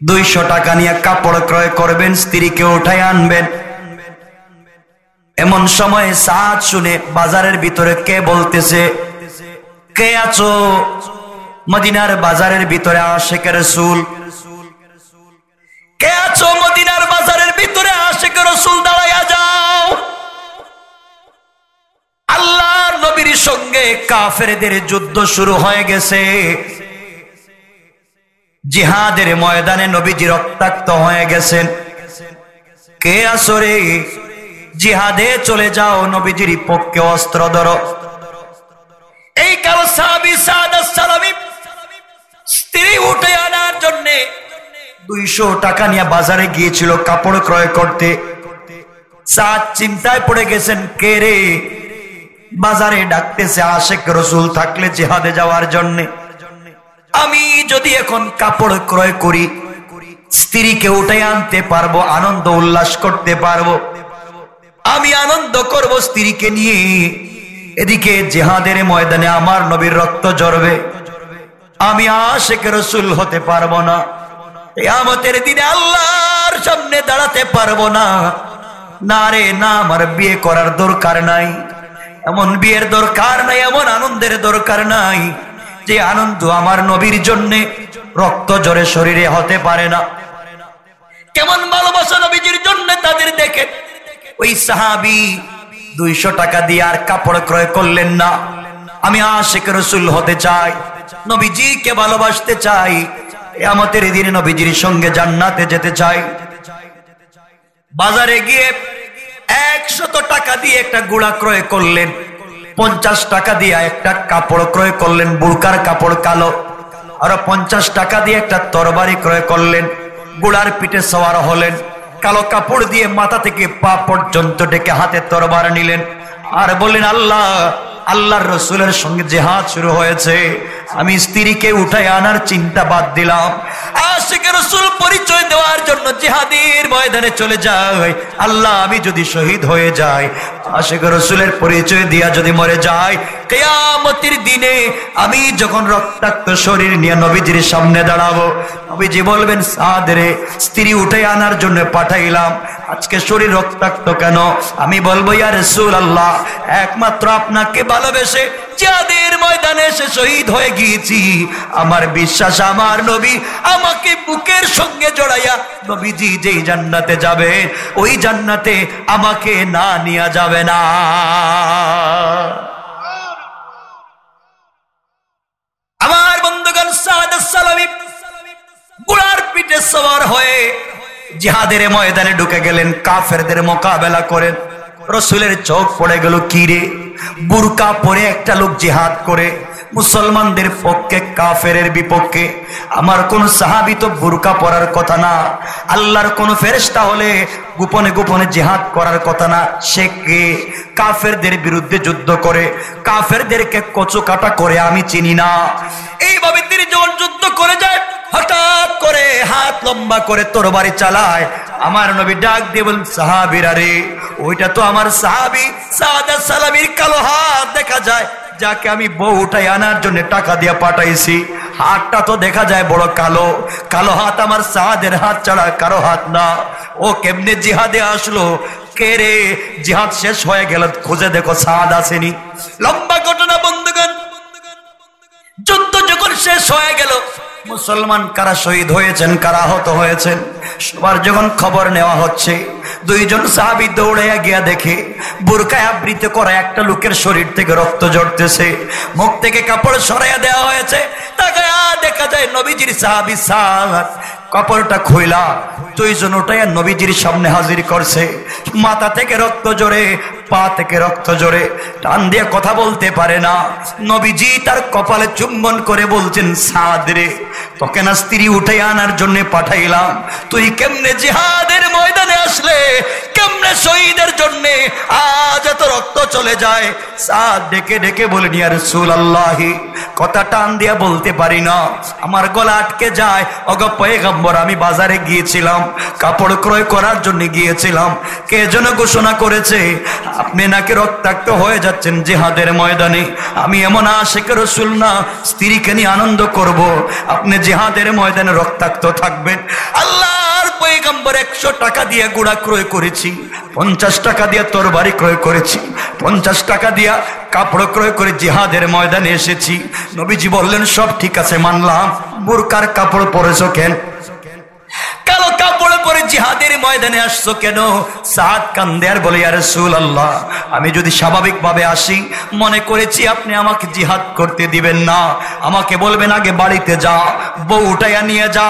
200 টাকা নিয়ে কাপড় ক্রয় করবেন, স্ত্রীকে উঠাই আনবেন। এমন সময় সাদ শুনে বাজারের ভিতরে কে বলতেছে, কে আছো? মদিনার বাজারের ভিতরে আশিকে রাসূল। কে আছো মদিনার বাজারের ভিতরে আশিকে রাসূল? দাঁড়ায়া যাও। আল্লাহর নবীর সঙ্গে কাফেরদের যুদ্ধ শুরু হয়ে গেছে। জিহাদের ময়দানে নবীজি রক্তাক্ত হয়ে গেছেন। কে আছো রে? জিহাদে চলে যাও, নবীজির পক্ষে অস্ত্র ধরো। এই কালো সাহাবী সাদ আস-সালামি স্ত্রী উঠে আনার জন্য 200 টাকা নিয়ে বাজারে গিয়েছিল কাপড় ক্রয় করতে। সাদ চিন্তায় পড়ে গেছেন, কে রে? বাজারে ডাকতেছে আশিক রাসূল থাকলে জিহাদে যাওয়ার জন্য। আমি যদি এখন কাপড় ক্রয় করি, স্ত্রীকে উঠে আনতে পারবো, আনন্দ উল্লাস করতে পারবো, আমি আনন্দ করব স্ত্রীকে নিয়ে। এদিকে জিহাদের ময়দানে আমার নবীর রক্ত ঝরবে, আমি আশিক রাসূল হতে পারবো না। কিয়ামতের দিনে আল্লাহর সামনে দাঁড়াতে পারবো না। না রে না, আমার বিয়ে করার দরকার নাই, এমন বিয়ের দরকার নাই, এমন আনন্দের দরকার নাই যে আনন্দ আমার নবীর জন্য রক্ত ঝরে শরীরে হতে পারে না। কেমন ভালোবাসা নবীজির জন্য তাদের দেখে। ওই সাহাবী 200 টাকা দিয়ে আর কাপড় ক্রয় করলেন না। আমি আশিক রাসূল হতে চাই, নবীজিকে ভালোবাসতে চাই, কিয়ামতের দিনে নবীজির সঙ্গে জান্নাতে যেতে চাই। বাজারে গিয়ে 100 টাকা দিয়ে একটা গুড়া ক্রয় করলেন, 50 টাকা দিয়ে একটা কাপড় ক্রয় করলেন, বুরকার কাপড় কালো, আর 50 টাকা দিয়ে একটা তরবারি ক্রয় করলেন। গুড়ার পিঠে সওয়ার হলেন, কালো কাপড় দিয়ে মাথা থেকে পা পর্যন্ত ডেকে হাতে তরবার নিলেন আর বললেন, আল্লাহ আল্লাহর রাসূলের সঙ্গে জিহাদ শুরু হয়েছে, আমি স্ত্রীকে উঠায় আনার চিন্তা বাদ দিলাম। আশিকে রাসূল পরিচয় দেওয়ার জন্য জিহাদের ময়দানে চলে যায়। আল্লাহ আমি যদি শহীদ হয়ে যাই, আশিকে রাসূলের পরিচয় দিয়া যদি মরে যাই, কিয়ামতের দিনে আমি যখন রক্তাক্ত শরীর নিয়ে নবীজির সামনে দাঁড়াবো, নবীজি বলবেন, সাদ রে, স্ত্রী উঠে আনার জন্য পাঠাইলাম, আজকে শরীর রক্তাক্ত কেন? আমি বলবো, ইয়া রাসূলুল্লাহ, একমাত্র আপনাকে ভালোবেসে জিহাদের ময়দানে এসে শহীদ শহীদ হয়ে গিয়েছি, আমার বিশ্বাস আমার নবী আমাকে বুকের সঙ্গে জড়াইয়া নবীজি যেই জান্নাতে যাবে ওই জান্নাতে আমাকে না নিয়ে যাবে না। আমার বন্ধুগণ, সাদ সালামি ঘোড়ার পিঠে সওয়ার হয়ে জিহাদের ময়দানে ঢুকে গেলেন, কাফেরদের মোকাবেলা করেন। রাসূলের চোখ পড়ে গেল, কি রে, বুরকা পরে একটা লোক জিহাদ করে মুসলমানদের পক্ষে কাফেরের বিপক্ষে। আমার কোন সাহাবী তো বুরকা পরার কথা না, আল্লাহর কোন ফেরেশতা হলে গোপনে গোপনে জিহাদ করার কথা না। সে কে? কাফেরদের বিরুদ্ধে যুদ্ধ করে, কাফেরদেরকে কচু কাটা করে আমি চিনি না। এইভাবে তিনি যখন যুদ্ধ করে যায়, হঠাৎ করে হাত লম্বা করে তরবারি চালায়। আমার নবী ডাক দিয়ে বলেন, সাহাবীরা রে, ওইটা তো আমার সাহাবী সাদ সালামির কালো হাত দেখা যায়, যাকে আমি বউ উঠাই আনার জন্য টাকা দিয়ে পাঠাইছি। হাতটা তো দেখা যায় বড় কালো, কালো হাত আমার সাদের হাত ছাড়া কারো হাত না। ও কেমনে জিহাদে আসলো? কে রে? জিহাদ শেষ হয়ে গেল, খুঁজে দেখো সাদ আসেনি। লম্বা ঘটনা বন্ধুগণ। যুদ্ধ যখন শেষ হয়ে গেল, মুসলমান কারা শহীদ হয়েছেন, কারা আহত হয়েছেন, সবার যখন খবর নেওয়া হচ্ছে, দুইজন সাহাবী দৌড়াইয়া গিয়া দেখে বুরকায় আবৃত করা একটা লোকের শরীর থেকে রক্ত ঝরতেছে, মুখ থেকে কাপড় সরাইয়া দেওয়া হয়েছে। তাকায়া দেখা যায় নবীজির সাহাবী সাদ কাপড়টা খুইলা দুইজন উঠাইয়া নবীজির সামনে হাজির করছে। মাথা থেকে রক্ত জোরে, পা থেকে রক্ত জোরে, টান দিয়ে কথা বলতে পারে না। নবীজি তার কপালে চুম্বন করে বলছেন, সাদ রে, তোকে না স্ত্রী উঠে আনার জন্য পাঠাইলাম, তুই কেমনে জিহাদের ময়দানে আসলে, কেমনে শহীদের জন্য আজ এত রক্ত চলে যায়? সাদ ডেকে ডেকে বলেন, ইয়া রাসূলুল্লাহ, কথা টান দিয়া বলতে পারি না, আমার গলা আটকে যায়। ওগো পয়গম্বর, আমি বাজারে গিয়েছিলাম, কাপড় ক্রয় করার জন্য গিয়েছিলাম, কে যেন ঘোষণা করেছে আপনি নাকি রক্তাক্ত হয়ে যাচ্ছেন জিহাদের ময়দানে। আমি এমন আশিক রাসূল না, স্ত্রীকে নিয়ে আনন্দ করব, আপনি জিহাদের ময়দানে রক্তাক্ত থাকবেন। আল্লাহর পয়গম্বর 100 টাকা দিয়ে গুড়া ক্রয় করেছি, 50 টাকা দিয়ে তরবারি ক্রয় করেছি, 50 টাকা দিয়া কাপড় ক্রয় করে জিহাদের ময়দানে এসেছি। নবীজি বললেন, সব ঠিক আছে, মানলাম, বুরকার কাপড় পরেছো কেন? কালো কাপড় পরে জিহাদের ময়দানে আসছো কেন? সাদ কান্দে আর বলে, ইয়া রাসূলুল্লাহ, আমি যদি স্বাভাবিকভাবে আসি, মনে করেছি আপনি আমাকে জিহাদ করতে দিবেন না, আমাকে বলবেন আগে বাড়িতে যা, বউ উঠাইয়া নিয়ে যা,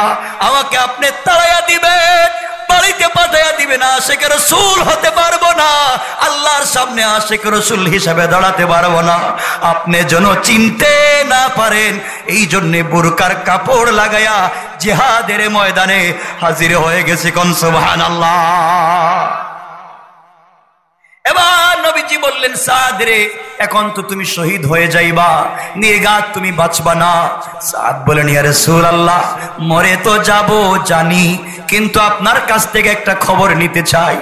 আমাকে আপনি তাড়াইয়া দিবেন, বাড়িতে পাঠাইয়া দিবেন, আশিক রাসূল হতে পারবো না, আল্লাহর সামনে আশিক রাসূল হিসেবে দাঁড়াতে পারবো না। আপনি যেন চিনতে না পারেন, এই জন্য বুরকার কাপড় লাগাইয়া জিহাদের ময়দানে হাজির হয়ে গেছে। কোন সুবহানাল্লাহ। এবার নবীজি বললেন, সাদ রে, এখন তো তুমি শহীদ হয়ে যাইবা, নির্ঘাত তুমি বাঁচবা না। সাদ বলেন, ইয়া রাসূলুল্লাহ, মরে তো যাব জানি, কিন্তু আপনার কাছ থেকে একটা খবর নিতে চাই।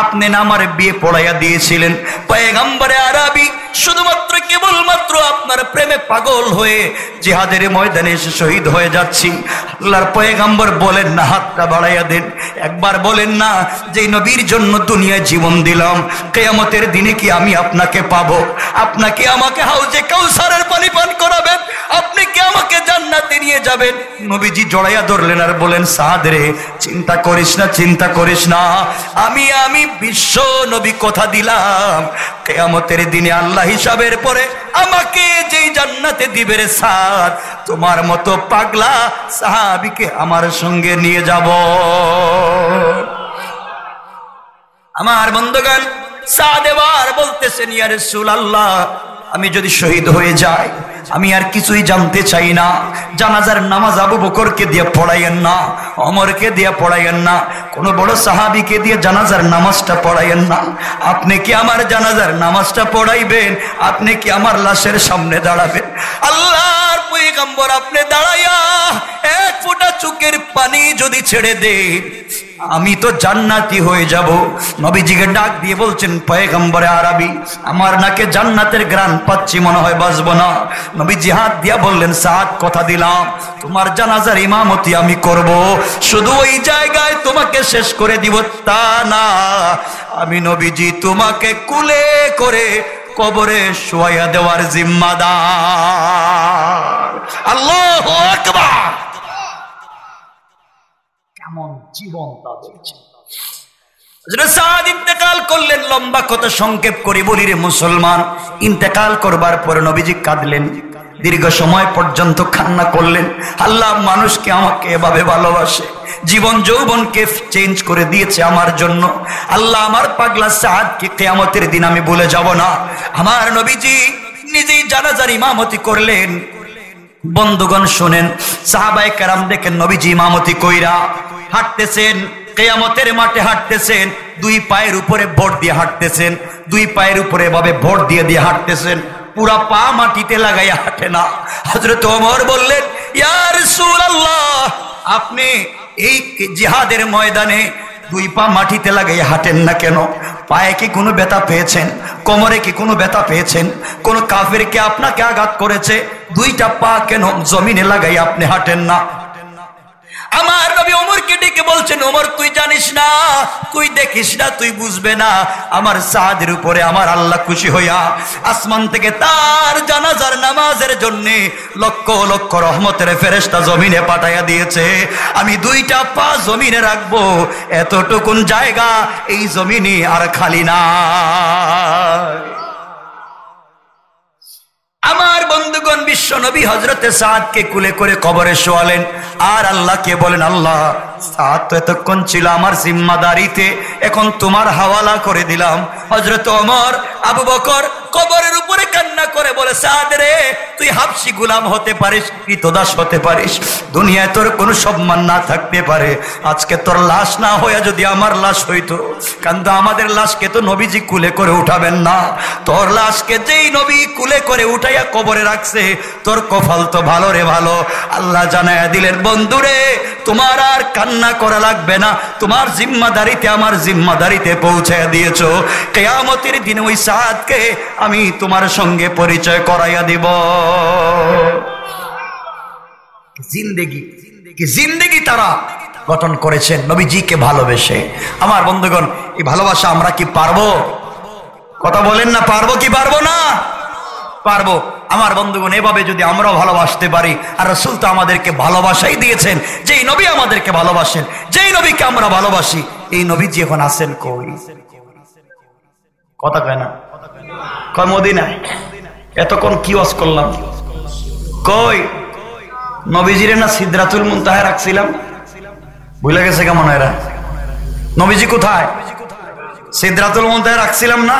আপনি না আমার বিয়ে পড়াইয়া দিয়েছিলেন, পয়গম্বরে আরবি শুধুমাত্র কেবলমাত্র আপনার প্রেমে পাগল হয়ে জিহাদের ময়দানে এসে শহীদ হয়ে যাচ্ছি। আল্লাহর পয়গম্বর বলেন না, হাতটা বাড়াইয়া দেন, একবার বলেন না, যে নবীর জন্য দুনিয়ায় জীবন দিলাম, কিয়ামতের দিনে কি আমি আপনাকে পাবো? আপনাকে আমাকে হাউজে কাউসারের পানি পান করাবেন, আপনি কি আমাকে জান্নাতে নিয়ে যাবেন? নবীজি জড়াইয়া ধরলেন আর বলেন, সাদ রে, চিন্তা করিস না, চিন্তা করিস না, আমি বিশ্ব নবী কথা দিলাম, কিয়ামতের দিনে আল্লাহ হিসাবের পরে আমাকে যেই জান্নাতে দিবে রে সাদ, তোমার মতো পাগলা সাহাবীকে আমার সঙ্গে নিয়ে যাব। আমার বন্ধুগণ, সাদ এবার বলতেছেন, ইয়া রাসূলুল্লাহ, আমি যদি শহীদ হয়ে যাই, আমি আর কিছুই জানতে চাই না। জানাজার নামাজ আবু বকরকে দিয়ে পড়াইয়েন না, ওমরকে দিয়ে পড়াইয়েন না, কোন বড় সাহাবীকে দিয়ে জানাজার নামাজটা পড়াইয়েন না। আপনি কি আমার জানাজার নামাজটা পড়াইবেন? আপনি কি আমার লাশের সামনে দাঁড়াবেন? আল্লাহর পয়গম্বর আপনি দাঁড়াইয়া এক ফোঁটা চোখের পানি যদি ছেড়ে দেন, আমি তো জান্নাতি হয়ে যাব। নবীজিকে ডাক দিয়ে বলছেন, পয়গম্বরে আরবি, আমার নাকে জান্নাতের ঘ্রাণ পাচ্ছি, মনে হয় বাঁচবো না। নবীজি হাত দিয়া বললেন, সাদ, কথা দিলাম, তোমার জানাজার ইমামতি আমি করব, শুধু ওই জায়গায় তোমাকে শেষ করে দিব তা না, আমি নবীজি তোমাকে কুলে করে কবরে শোয়াইয়া দেওয়ার জিম্মাদার। জীবন তাদের সাদ ইন্তেকাল করলেন। লম্বা কথা সংক্ষেপ করে বলি রে মুসলমান, ইন্তেকাল করবার পরে নবীজি কাঁদলেন, দীর্ঘ সময় পর্যন্ত কান্না করলেন। আল্লাহ মানুষকে আমাকে এভাবে ভালোবাসে, জীবন যৌবনকে চেঞ্জ করে দিয়েছে আমার জন্য। আল্লাহ আমার পাগলা সাদকে কিয়ামতের দিন আমি ভুলে যাব না। আমার নবীজি নিজেই জানাজার ইমামতি করলেন। বন্ধুগণ শুনেন, সাহাবায়ে কেরাম দেখেন নবীজি ইমামতি কইরা হাঁটতেছেন, কিয়ামতের মাঠে হাঁটতেছেন, দুই পায়ের উপরে ভর দিয়ে হাঁটতেছেন, দুই পায়ের উপরে এভাবে ভর দিয়ে দিয়ে হাঁটতেছেন, পুরা পা মাটিতে লাগাইয়া হাঁটে না। হযরত ওমর বললেন, ইয়া রাসূলুল্লাহ, আপনি এই জিহাদের ময়দানে দুই পা মাটিতে লাগাইয়া হাঁটেন না কেন? পায়ে কি কোনো ব্যথা পেয়েছেন? কোমরে কি কোনো ব্যথা পেয়েছেন? কোন কাফের কি আপনাকে আঘাত করেছে? দুইটা পা কেন জমিনে লাগাইয়া আপনি হাঁটেন না? আমার নবী ওমরকে ডেকে বলছেন, ওমর তুই জানিস না, তুই দেখিস না, তুই বুঝবে না, আমার সাদের উপরে আমার আল্লাহ খুশি হইয়া আসমান থেকে তার জানাজার নামাজের জন্য লক্ষ লক্ষ রহমতের ফেরেশতা জমিনে পাঠাইয়া দিয়েছে। আমি দুইটা পা জমিনে রাখবো, এতটুকুন জায়গা এই জমিনে আর খালি না। আমার বন্ধুগণ, বিশ্ব নবী হযরতে সাদকে কুলে করে কবরে শোয়ালেন, আর আল্লাহকে বলেন, আল্লাহ সাদ তো এতক্ষণ ছিল আমার জিম্মাদারিতে, এখন তোমার হাওয়ালা করে দিলাম। হযরত ওমর, আবু বকর কবরের উপরে কান্না করে বলে, সাদ রে, তুই হাবশি গোলাম হতে পারিস, কৃতদাস হতে পারিস, দুনিয়ায় তোর কোনো সম্মান না থাকতে পারে, আজকে তোর লাশ না হইয়া যদি আমার লাশ হইতো, কিন্তু আমাদের লাশকে তো নবীজি কুলে করে উঠাবেন না, তোর লাশকে যেই নবী কুলে করে উঠাইয়া কবরে রাখছে, তোর কপাল তো ভালো রে ভালো। আল্লাহ জানায়া দিলেন, বন্ধুরে, তোমার আর কান্না করা লাগবে না, তোমার জিম্মাদারিতে আমার জিম্মাদারিতে পৌঁছায়া দিয়েছো। কিয়ামতের দিন ওই সাদকে আমি তোমার সঙ্গে পরিচয় করাইয়া দিব। জিন্দেগি তারা গঠন করেছেন নবীজিকে ভালোবেসে। আমার বন্ধুগণ, এই ভালোবাসা আমরা কি পারবো? কথা বলেন না, পারবো কি পারবো না? পারবো। আমার বন্ধুগণ, এভাবে যদি আমরাও ভালোবাসতে পারি, আর রাসূল তো আমাদেরকে ভালোবাসাই দিয়েছেন, যেই নবী আমাদেরকে ভালোবাসেন, যেই নবীকে আমরা ভালোবাসি, এই নবীজি এখন আছেন কই? কথা কয় না, কয় মদিনায়। এতক্ষণ কি ওয়াজ করলাম, কই নবীজিরে না সিদরাতুল মুনতাহা রাখছিলাম? ভুলে গেছে কেমন এরা? নবীজি কোথায়? সিদরাতুল মুনতাহা রাখছিলাম না?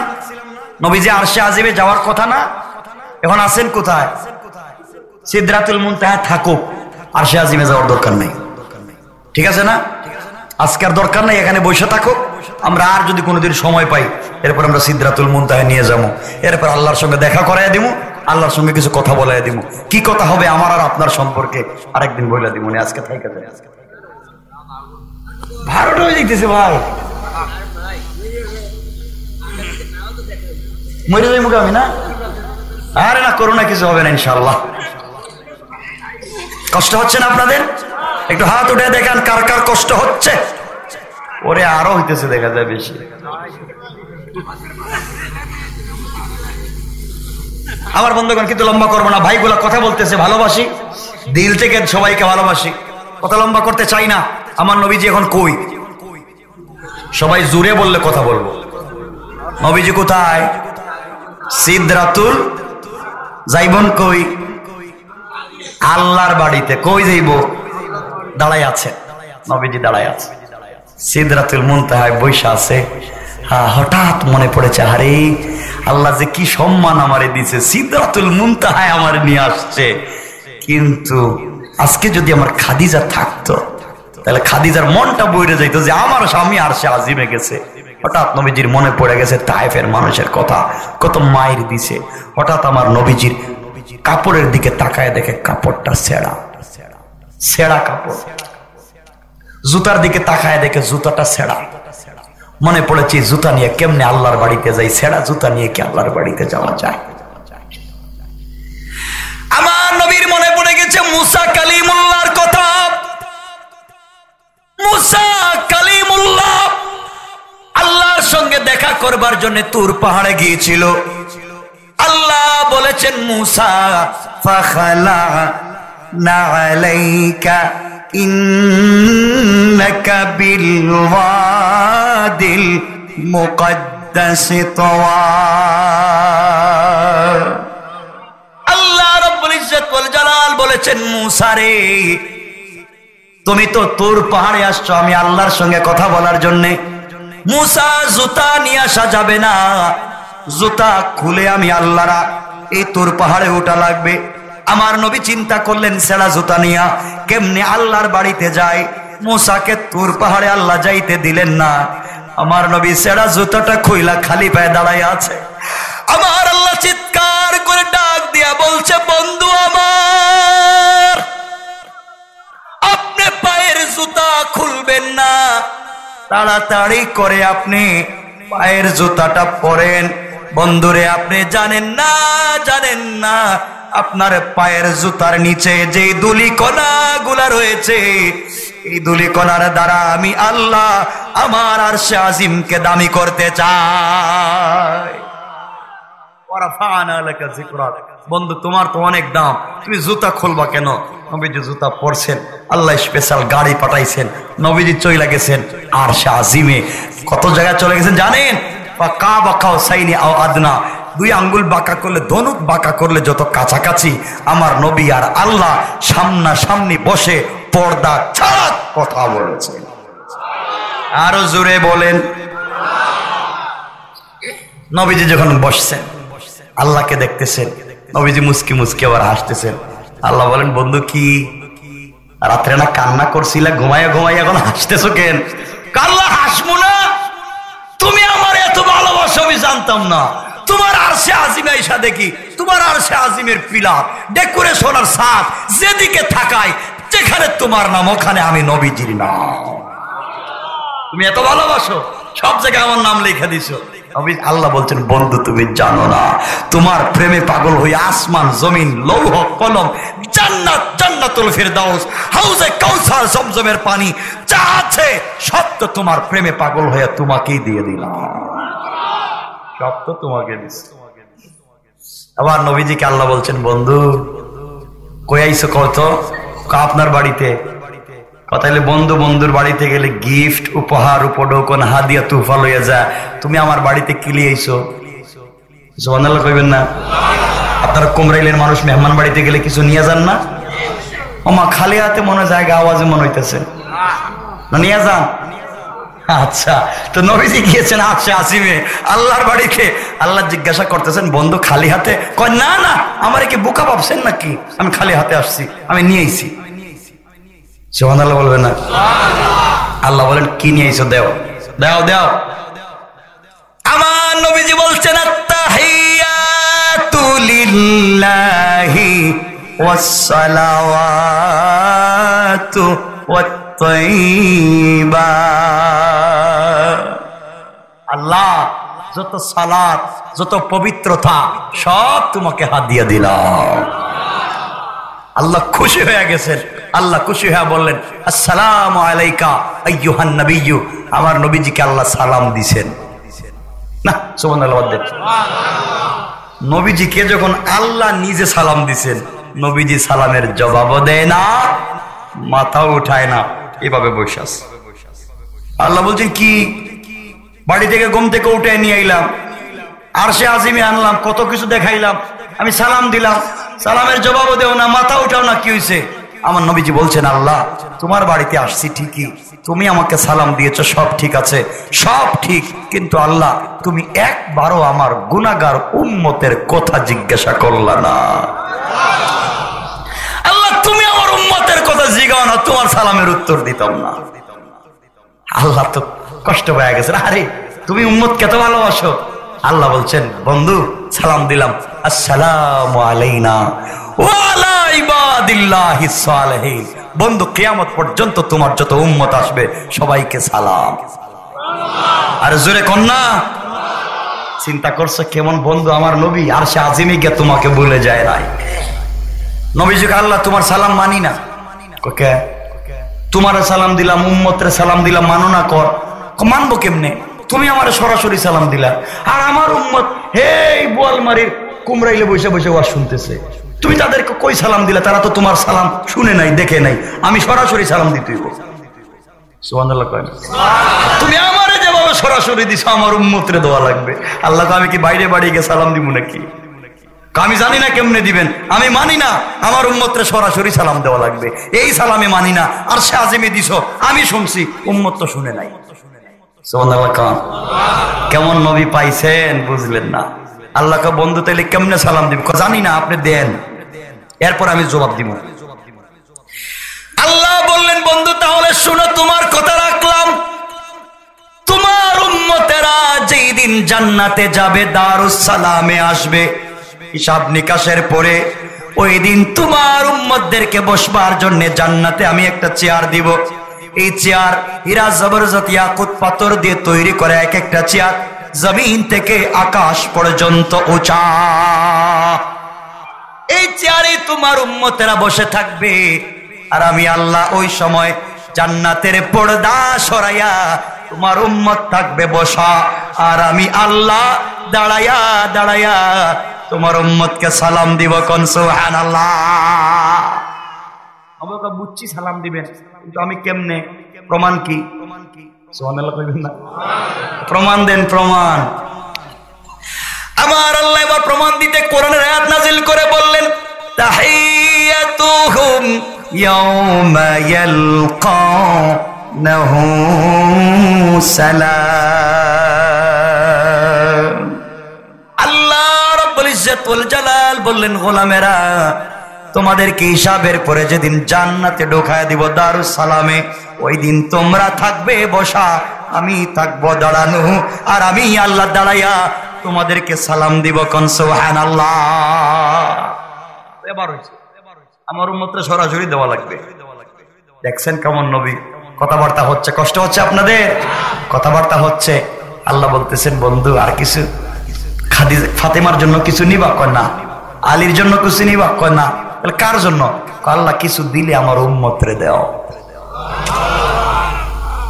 নবীজি আরশে আজিমে যাওয়ার কথা না? এখন আছেন কোথায়? সিদরাতুল মুনতাহা থাকুক, আরশে আজিমে যাওয়ার দরকার নেই। ঠিক আছে না? আজকে আর দরকার নেই, এখানে বসে থাকুক। আমরা আর যদি কোনোদিন সময় পাই, এরপর আমরা সিদরাতুল মুনতাহা নিয়ে যাবো, এরপর আল্লাহর সঙ্গে দেখা করাইয়া দিব, আল্লাহর সঙ্গে কিছু কথা বলাইয়া দিব। কি কথা হবে আমার আর আপনার সম্পর্কে আরেকদিন বলে দিব। আজকে থাকে ভারত হয়ে যেতেছে ভাই, মরে যাই মুখে আমি না। আরে না, করোনা কিছু হবে না ইনশাআল্লাহ। কষ্ট হচ্ছে না আপনাদের? একটু হাত উঠে দেখান কার কার কষ্ট হচ্ছে। ওরে আরো হইতেছে, দেখা যায় বেশি। আমার বন্ধুগণ, কিন্তু লম্বা করবো না, ভাইগুলা কথা বলতেছে, ভালোবাসি দিল থেকে সবাইকে ভালোবাসি, কথা লম্বা করতে চাই না। আমার নবীজি এখন কই? সবাই জুড়ে বললে কথা বলবো। নবীজি কোথায়? সিদরাতুল, যাইবন কই? আল্লাহর বাড়িতে। কই যাইব? দাঁড়াই আছে, নবীজি দাঁড়াই আছে, সিদরাতুল মুনতাহায় বৈশা আছে। হঠাৎ মনে পড়েছে, আরে আল্লাহ যে কি সম্মান আমারে দিছে, সিদরাতুল মুনতাহায় আমার নিয়ে আসছে। কিন্তু আজকে যদি আমার খাদিজা থাকতো, তাহলে খাদিজার মনটা বইরে যাইতো যে আমার স্বামী আরশে আজিমে গেছে। হঠাৎ নবীজির মনে পড়ে গেছে তায়েফের মানুষের কথা, কত মায়ের দিছে। হঠাৎ আমার নবীজির কাপড়ের দিকে তাকায়, দেখে কাপড়টা ছেঁড়া, ছেঁড়া কাপড়। জুতার দিকে তাকায়, দেখে জুতাটা ছেঁড়া। মনে পড়েছে জুতা নিয়ে কেমনে আল্লাহর বাড়িতে যাই, ছেঁড়া জুতা নিয়ে কি আল্লাহর বাড়িতে যাওয়া যায়? আমার নবীর মনে পড়ে গেছে মুসা কালিমুল্লাহর কথা। মুসা কালিমুল্লাহ আল্লাহর সঙ্গে দেখা করবার জন্য তুর পাহাড়ে গিয়েছিল। আল্লাহ বলেছেন, মুসা ফাখালা না আলাইকা ইন্ন ইন্নাকা বিল ওয়াদিল মুকদ্দাস তাওয়া। আল্লাহ রাব্বুল ইজ্জত ওয়াল জালাল বলেছেন, মূসা রে, তুমি তো তুর পাহাড়ে আসছো আমি আল্লাহর সঙ্গে কথা বলার জন্য। মূসা, জুতা নিয়ে আসা যাবে না, জুতা খুলে আমি আল্লাহরা এই তুর পাহাড়ে ওঠা লাগবে। আমার নবী চিন্তা করলেন সেরা জুতা নিয়া কেমনে আল্লাহর বাড়িতে যায়। মূসাকে তুর পাহাড়ে আল্লাহ যাইতে দিলেন না। আমার নবী সেরা জুতাটা খুইলা খালি পায়ে দাঁড়ায় আছে। আমার আল্লাহ চিৎকার করে ডাক দিয়া বলছে, বন্ধু আমার, আপনি পায়ের জুতা খুলবেন না, তাড়াতাড়ি করে আপনি পায়ের জুতাটা পরেন। বন্ধুরে, আপনি জানেন না আপনার পায়ের জুতার নিচে যে ধূলিকণা গুলা রয়েছে, এই ধূলিকণার দ্বারা আমি আল্লাহ আমার আরশে আজিমকে দামি করতে চাই। বন্ধু, তোমার তো অনেক দাম, তুমি জুতা খুলবা কেন? নবীজি জুতা পরছেন, আল্লাহ স্পেশাল গাড়ি পাঠাইছেন, নবীজি চলে গেছেন আরশে আজিমে। কত জায়গায় চলে গেছেন জানেন? আদনা, দুই আঙ্গুল বাঁকা করলে, ধনুক বাঁকা করলে যত কাছাকাছি আমার নবী আর আল্লাহ সামনাসামনি বসে পর্দা ছাড়া কথা বলেছে। আরো জোরে বলেন। নবীজি যখন বসছেন, আল্লাহকে দেখতেছেন, নবীজি মুস্কি মুস্কি আবার হাসতেছেন। আল্লাহ বলেন, বন্ধু কি রাত্রে না কান্না করছিলা, ঘুমাইয়া ঘুমাইয়া এখন হাসতেছো কেন? আল্লাহ, হাসমু না, তুমি আমার এত ভালোবাসো আমি জানতাম না। তোমার আরশে আজিমে আইসা দেখি তোমার আরশে আজিমের পিলার, ডেকোরেশন আর ছাদ, যেদিকে থাকায় যেখানে তোমার নাম ওখানে আমি নবীজির নাম। তুমি এত ভালোবাসো, সব জায়গায় আমার নাম লিখে দিছো। আল্লাহ বলছেন, বন্ধু তুমি জানো না, তোমার প্রেমে পাগল হয়ে আসমান জমিন লৌহ কলম জান্নাত জান্নাতুল ফিরদাউস হাউজে কাউসার জমজমের পানি যা আছে সব তো তোমার প্রেমে পাগল হয়ে তোমাকেই দিয়ে দিলাম, সব তো তোমাকে দিছি। আবার নবীজিকে আল্লাহ বলছেন, বন্ধু কই আইছো কত? আপনার বাড়িতে। কথাইলে বন্ধু বন্ধুর বাড়িতে গেলে গিফট, উপহার, উপঢৌকন, হাদিয়া, তুফা লইয়া যা। তুমি আমার বাড়িতে কি লিয়ে আইছো? সুবহানাল্লাহ কইবেন না? আপনারা কুমরাইলের মানুষ মেহমান বাড়িতে গেলে কিছু নিয়ে যান না? ওমা খালি হাতে মনে জায়গা আওয়াজে মনে হইতেছে না, নিয়ে যান। আচ্ছা, তো নবীজি গিয়েছেন আরশে আজিমে আল্লাহর বাড়িতে। আল্লাহ জিজ্ঞাসা করতেছেন, বন্ধু খালি হাতে? কয় না না, আমার কি বোকা ভাবছেন নাকি? আমি খালি হাতে আসছি, আমি নিয়ে আইছি। সুবহানাল্লাহ বলবেন না? আল্লাহ বলেন, কি নিয়ে আইছো? দেও দেও দেও। আমার নবীজি বলছেন, আত্তাহিয়াতু লিল্লাহি ওয়াস সালাওয়াতু ওয়াত তাইয়্যিবাত। আল্লাহ যত সালাত, যত পবিত্রতা সব তোমাকে হাদিয়া দিলাম। আল্লাহ খুশি হয়ে গেছেন। আল্লাহ খুশি হয়ে বললেন, আসসালামু আলাইকা আইয়ুহান নবিয়্যু। আমার নবীজিকে আল্লাহ সালাম দিছেন না? সুবহানাল্লাহ। নবীজিকে যখন আল্লাহ নিজে সালাম দিছেন, নবীজি সালামের জবাবও দেয় না, মাথাও উঠায় না, এভাবে বসে আছে। আল্লাহ বলছেন, কি বাড়ি থেকে ঘুম থেকে উঠে নিয়ে আইলাম, আরশে আজিমে আনলাম, কত কিছু দেখাইলাম, আমি সালাম দিলাম, সালামের জবাবও দেও না, মাথা উঠাও না, কি হয়েছে? আমার নবীজি বলছেন, আল্লাহ তোমার বাড়িতে আসছি ঠিকই, তুমি আমাকে সালাম দিয়েছো, সব ঠিক আছে, সব ঠিক, কিন্তু আল্লাহ তুমি একবারও আমার গুনাহগার উম্মতের কথা জিজ্ঞাসা করলা না। আল্লাহ তুমি আমার উম্মতের কথা জিজ্ঞাসা না, তোমার সালামের উত্তর দিতাম না। আল্লাহ তো কষ্ট পেয়ে গেছে, আরে তুমি উম্মতকে এত ভালোবাসো। আল্লাহ বলছেন, বন্ধু সালাম দিলাম, আসসালামু আলাইনা ওয়া আলা ইবাদিল্লাহিস সালিহিন। বন্ধু কিয়ামত পর্যন্ত তোমার যত উম্মত আসবে সবাইকে সালাম। আর জোরে কন্যা চিন্তা করছে কেমন বন্ধু আমার নবী আরশে আজিমে গিয়ে তোমাকে ভুলে যায় নাই। নবীজিকে আল্লাহ তোমার সালাম মানি না, ওকে তোমার সালাম দিলাম, উম্মতের সালাম দিলাম, মানো না? কর মানবো কেমনে? তুমি আমার সরাসরি সালাম দিলা, আর আমার উম্মত হেই বোয়ালমারির কুমরাইলে বসে বসে ওয়াজ শুনতেছে, তুমি তাদেরকে কই সালাম দিলা? তারা তো তোমার সালাম শুনে নাই, দেখে নাই, আমি সরাসরি সালাম দিতে হইব। সুবহানাল্লাহ কয় না? তুমি আমারে যেভাবে সরাসরি দিছো আমার উম্মতরে দেওয়া লাগবে। আল্লাহ আমি কি বাইরে বাড়ি গিয়ে সালাম দিব নাকি? আমি জানি না কেমনে দিবেন, আমি মানি না আমার উম্মতরে সরাসরি সালাম দেওয়া লাগবে, এই সালামে মানি না। আর সে আজিমে দিছো, আমি শুনছি, উম্মত তো শুনে নাই। সুবহানাল্লাহ। কেমন নবী পাইছেন বুঝলেন না? আল্লাহকে বন্ধু তাইলে কেমনে সালাম দিব? জানি না, আপনি দেন, এরপর আমি জবাব দিব। আল্লাহ বললেন বন্ধু তাহলে শুনো, তোমার কথা রাখলাম। তোমার উম্মতেরা যেই দিন জান্নাতে যাবে, দারুস সালামে আসবে, হিসাব নিকাশের পরে ওই দিন তোমার উম্মতদেরকে বসবার জন্য জান্নাতে আমি একটা চেয়ার দিব। এই চেয়ার হীরা জবরদস্ত ইয়াকুত পাথর দিয়ে তৈরি করে, এক একটা চেয়ার জমিন থেকে আকাশ পর্যন্ত উঁচা। এই চেয়ারে তোমার উম্মতেরা বসে থাকবে, আর আমি আল্লাহ ওই সময় জান্নাতের পর্দা সরাইয়া তোমার উম্মত থাকবে বসা, আর আমি আল্লাহ দাঁড়াইয়া দাঁড়াইয়া তোমার উম্মতকে সালাম দিব। কোন সুবহানাল্লাহ। আমরা বুঝছি সালাম দিবেন, কিন্তু আমি কেমনে? প্রমাণ কি? সুবহানাল্লাহ কইবেন না? প্রমাণ দেন, প্রমাণ। আমার আল্লাহ এবার প্রমাণ দিতে কোরআনের আয়াত নাজিল করে বললেন, তাহিয়াতুহুম ইয়াওমা ইয়ালকানাহু সালাম। আল্লাহ রাব্বুল ইজ্জত ওয়াল জালাল বললেন, গোলামেরা তোমাদেরকে হিসাবের পরে যেদিন জান্নাতে ঢোকায় দিব দারুস সালামে, ওই দিন তোমরা থাকবে বসা, আমি থাকবো দাঁড়ানো, আর আমি আল্লাহ দাঁড়াইয়া তোমাদেরকে সালাম দিব। কোন সুবহানাল্লাহ। এবার হইছে আমার উম্মতরে সরাসরি দেওয়া লাগবে। দেখছেন কেমন নবী? কথাবার্তা হচ্ছে, কষ্ট হচ্ছে আপনাদের? কথাবার্তা হচ্ছে। আল্লাহ বলতেছেন বন্ধু আর কিছু খাদিজা ফাতেমার জন্য কিছু নিবা? কয় না। আলীর জন্য কিছু নিবা? কয় না। তাহলে কার জন্য? আল্লাহ কিছু দিলে আমার উম্মতরে দাও,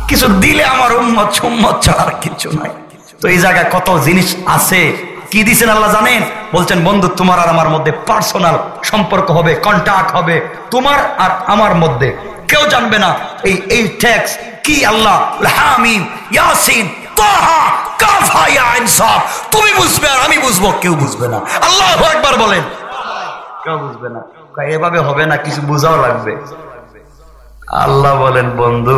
কিছু দিলে আমার উম্মত সুম্মত ছাড়া আর কিছু নাই। তো এই জায়গায় কত জিনিস আছে। কি দিছেন আল্লাহ জানেন? বলছেন বন্ধু তোমার আর আমার মধ্যে পার্সোনাল সম্পর্ক হবে, কন্টাক্ট হবে তোমার আর আমার মধ্যে, কেউ জানবে না। এই টেক্সট কি? আল্লাহ হামিম ইয়াসিন তাহা কাফা ইয়া ইনসাফ, তুমি বুঝবে আর আমি বুঝবো, কেউ বুঝবে না। আল্লাহু আকবার বলেন। কেউ বুঝবে না। এভাবে হবে না, কিছু বুঝাও লাগবে। আল্লাহ বলেন বন্ধু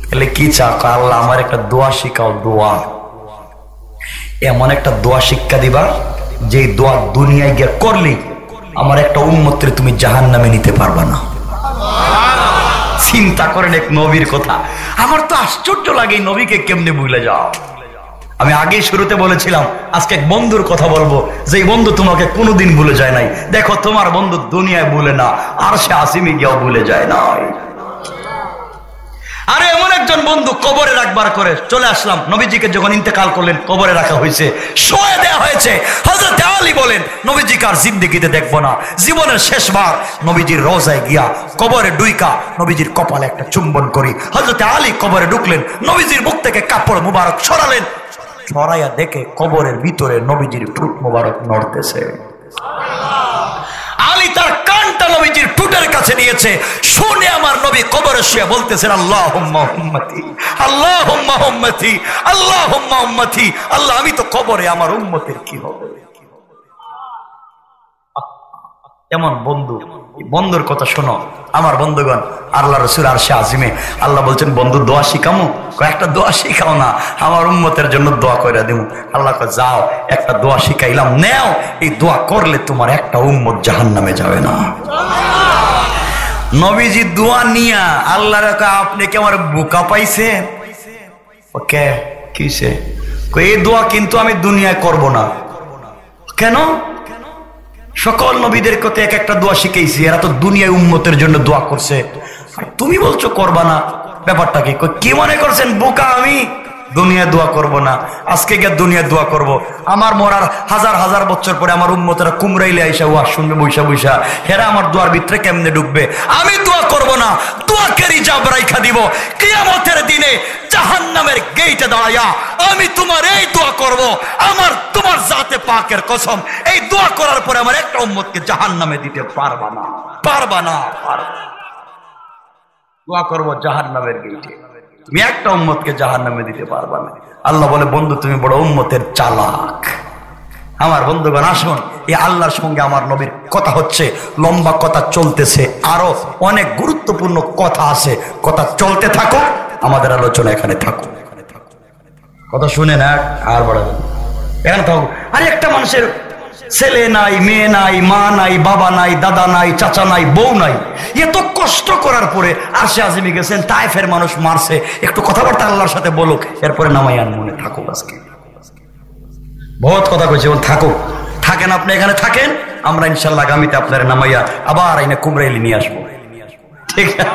তাহলে কি চাও? আল্লাহ আমার একটা দোয়া শিখাও। দোয়া এমন একটা দোয়া শিক্ষা দিবা যে দোয়া দুনিয়ায় গিয়ে করলে আমার একটা উম্মতের তুমি জাহান্নামে নিতে পারবা না। চিন্তা করেন এক নবীর কথা। আমার তো আশ্চর্য লাগে নবীকে কেমনে ভুলে যাও। আমি আগে শুরুতে বলেছিলাম আজকে এক বন্ধুর কথা বলবো, যে বন্ধু তোমাকে কোনোদিন ভুলে যায় নাই। দেখো তোমার বন্ধু দুনিয়ায় ভুলে না, আর সে আসিমে গিয়েও ভুলে যায় নাই। আরে এমন একজন বন্ধু কবরে রাখবার করে চলে আসলাম, নবীজিকে যখন ইন্তেকাল করলেন কবরে রাখা হয়েছে, শোয়ে দেওয়া হয়েছে। হযরত আলী বলেন নবীজিকে আর জিন্দেগিতে দেখবো না। জীবনের শেষবার নবীজির রওজায় গিয়া কবরে ডুইকা নবীজির কপালে একটা চুম্বন করি। হযরত আলী কবরে ঢুকলেন, নবীজির মুখ থেকে কাপড় মুবারক সরালেন, সরাইয়া দেখে কবরের ভিতরে নবীজির ঠোঁট মুবারক নড়তেছে। আলী তার কানটা নবীজির ঠোঁটের কাছে নিয়েছে, শুনে আমার নবী কবরে শুয়ে বলতেছেন আল্লাহুম্মা উম্মতি, আল্লাহুম্মা উম্মতি, আল্লাহুম্মা উম্মতি। আল্লাহ আমি তো কবরে, আমার উম্মতের কি হবে? এমন বন্ধু, বন্ধুর কথা শোনো আমার বন্ধুগণ। আল্লাহ রাসূল আরশে আজিমে আল্লাহ বলছেন বন্ধু দোয়া শিখামু? কয়েকটা দোয়া শিখাও না, আমার উম্মতের জন্য দোয়া করে দেব। আল্লাহ কয় যাও একটা দোয়া শিখাইলাম, নেও, এই দোয়া করলে তোমার একটা উম্মত জাহান্নামে যাবে না। নবীজি দোয়া নিয়া আল্লাহর কয় আপনি কি আমার বোকা পাইছেন? ওকে কিসে? কই এই দোয়া কিন্তু আমি দুনিয়ায় করব না। কেন? সকল নবীদের কথা এক একটা দোয়া শিখাইছি, এরা তো দুনিয়ায় উম্মতের জন্য দোয়া করছে, তুমি বলছো করবা না, ব্যাপারটা কি? কি মনে করছেন বোকা আমি? দুনিয়া দোয়া করব না, আজকে গিয়ে দুনিয়া দোয়া করব। আমার মরার হাজার হাজার বছর পরে আমার উম্মতেরা কুমরাইলে আইসা ওয়া শুনবে বৈশা বৈশা, হেরা আমার দোয়ার ভিতরে কেমনে ঢুকবে? আমি দোয়া করব না, দোয়াকে রিজার্ভ রাইখা দিব। কিয়ামতের দিনে জাহান্নামের গেইটে দাঁড়ায়া আমি তোমার এই দোয়া করব, আমার তোমার জাতে পাকের কসম, এই দোয়া করার পরে আমার একটা উম্মতকে জাহান্নামে দিতে পারবা না, পারবা না, পারবা। দোয়া করব জাহান্নামের গেইটে। তুমি একটা উম্মতকে জাহান্নামে দিতে পারবা না। আল্লাহ বলে, বন্ধু তুমি বড় উম্মতের চালাক। আমার বন্ধুগণ আসুন, এই আল্লাহর সঙ্গে আমার নবীর কথা হচ্ছে, লম্বা কথা চলতেছে, আরো অনেক গুরুত্বপূর্ণ কথা আছে, কথা চলতে থাকো, আমাদের আলোচনা এখানে থাকো, কথা শুনে না আর বাড়াবেন, এখানে থাকো। আরে একটা মানুষের ছেলে নাই, মেয়ে নাই, মা নাই, বাবা নাই, দাদা নাই, চাচা নাই, বউ নাই, এত কষ্ট করার পরে আরশে আজিমে গেছেন, তায়েফের মানুষ মারছে, একটু কথাবার্তা আল্লাহর সাথে বলুক, এরপরে নামাই আন মনে থাকুক। আজকে বহুত কথা কইছে, থাকুক, থাকেন, আপনি এখানে থাকেন, আমরা ইনশাল্লাহ আগামীতে আপনার নামাইয়া আবার আইনে কুমরাইলি নিয়ে আসবো, ঠিক আছে?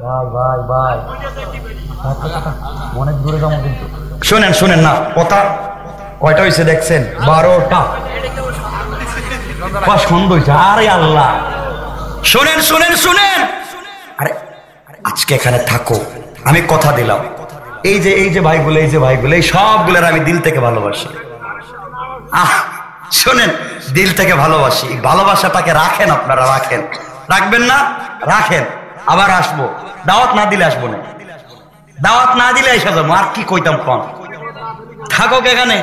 ভাই ভাই ভাই অনেক দূরে যাবো কিন্তু, শোনেন শোনেন না, কথা কয়টা হয়েছে দেখছেন? 12টা। সন্ধ্যা হয়েছে, আরে আল্লাহ, শোনেন শোনেন শোনেন, আরে আজকে এখানে থাকো, আমি কথা দিলাম, এই যে ভাইগুলো, এই যে ভাইগুলো, এই সবগুলোর আমি দিল থেকে ভালোবাসি। শোনেন, দিল থেকে ভালোবাসি, ভালোবাসাটাকে রাখেন, আপনারা রাখেন, রাখবেন না? রাখেন, আবার আসবো, দাওয়াত না দিলে আসবো না, দাওয়াত না দিলে এসে যাবো, আর কি কইতাম, কম থাকুক এখানে।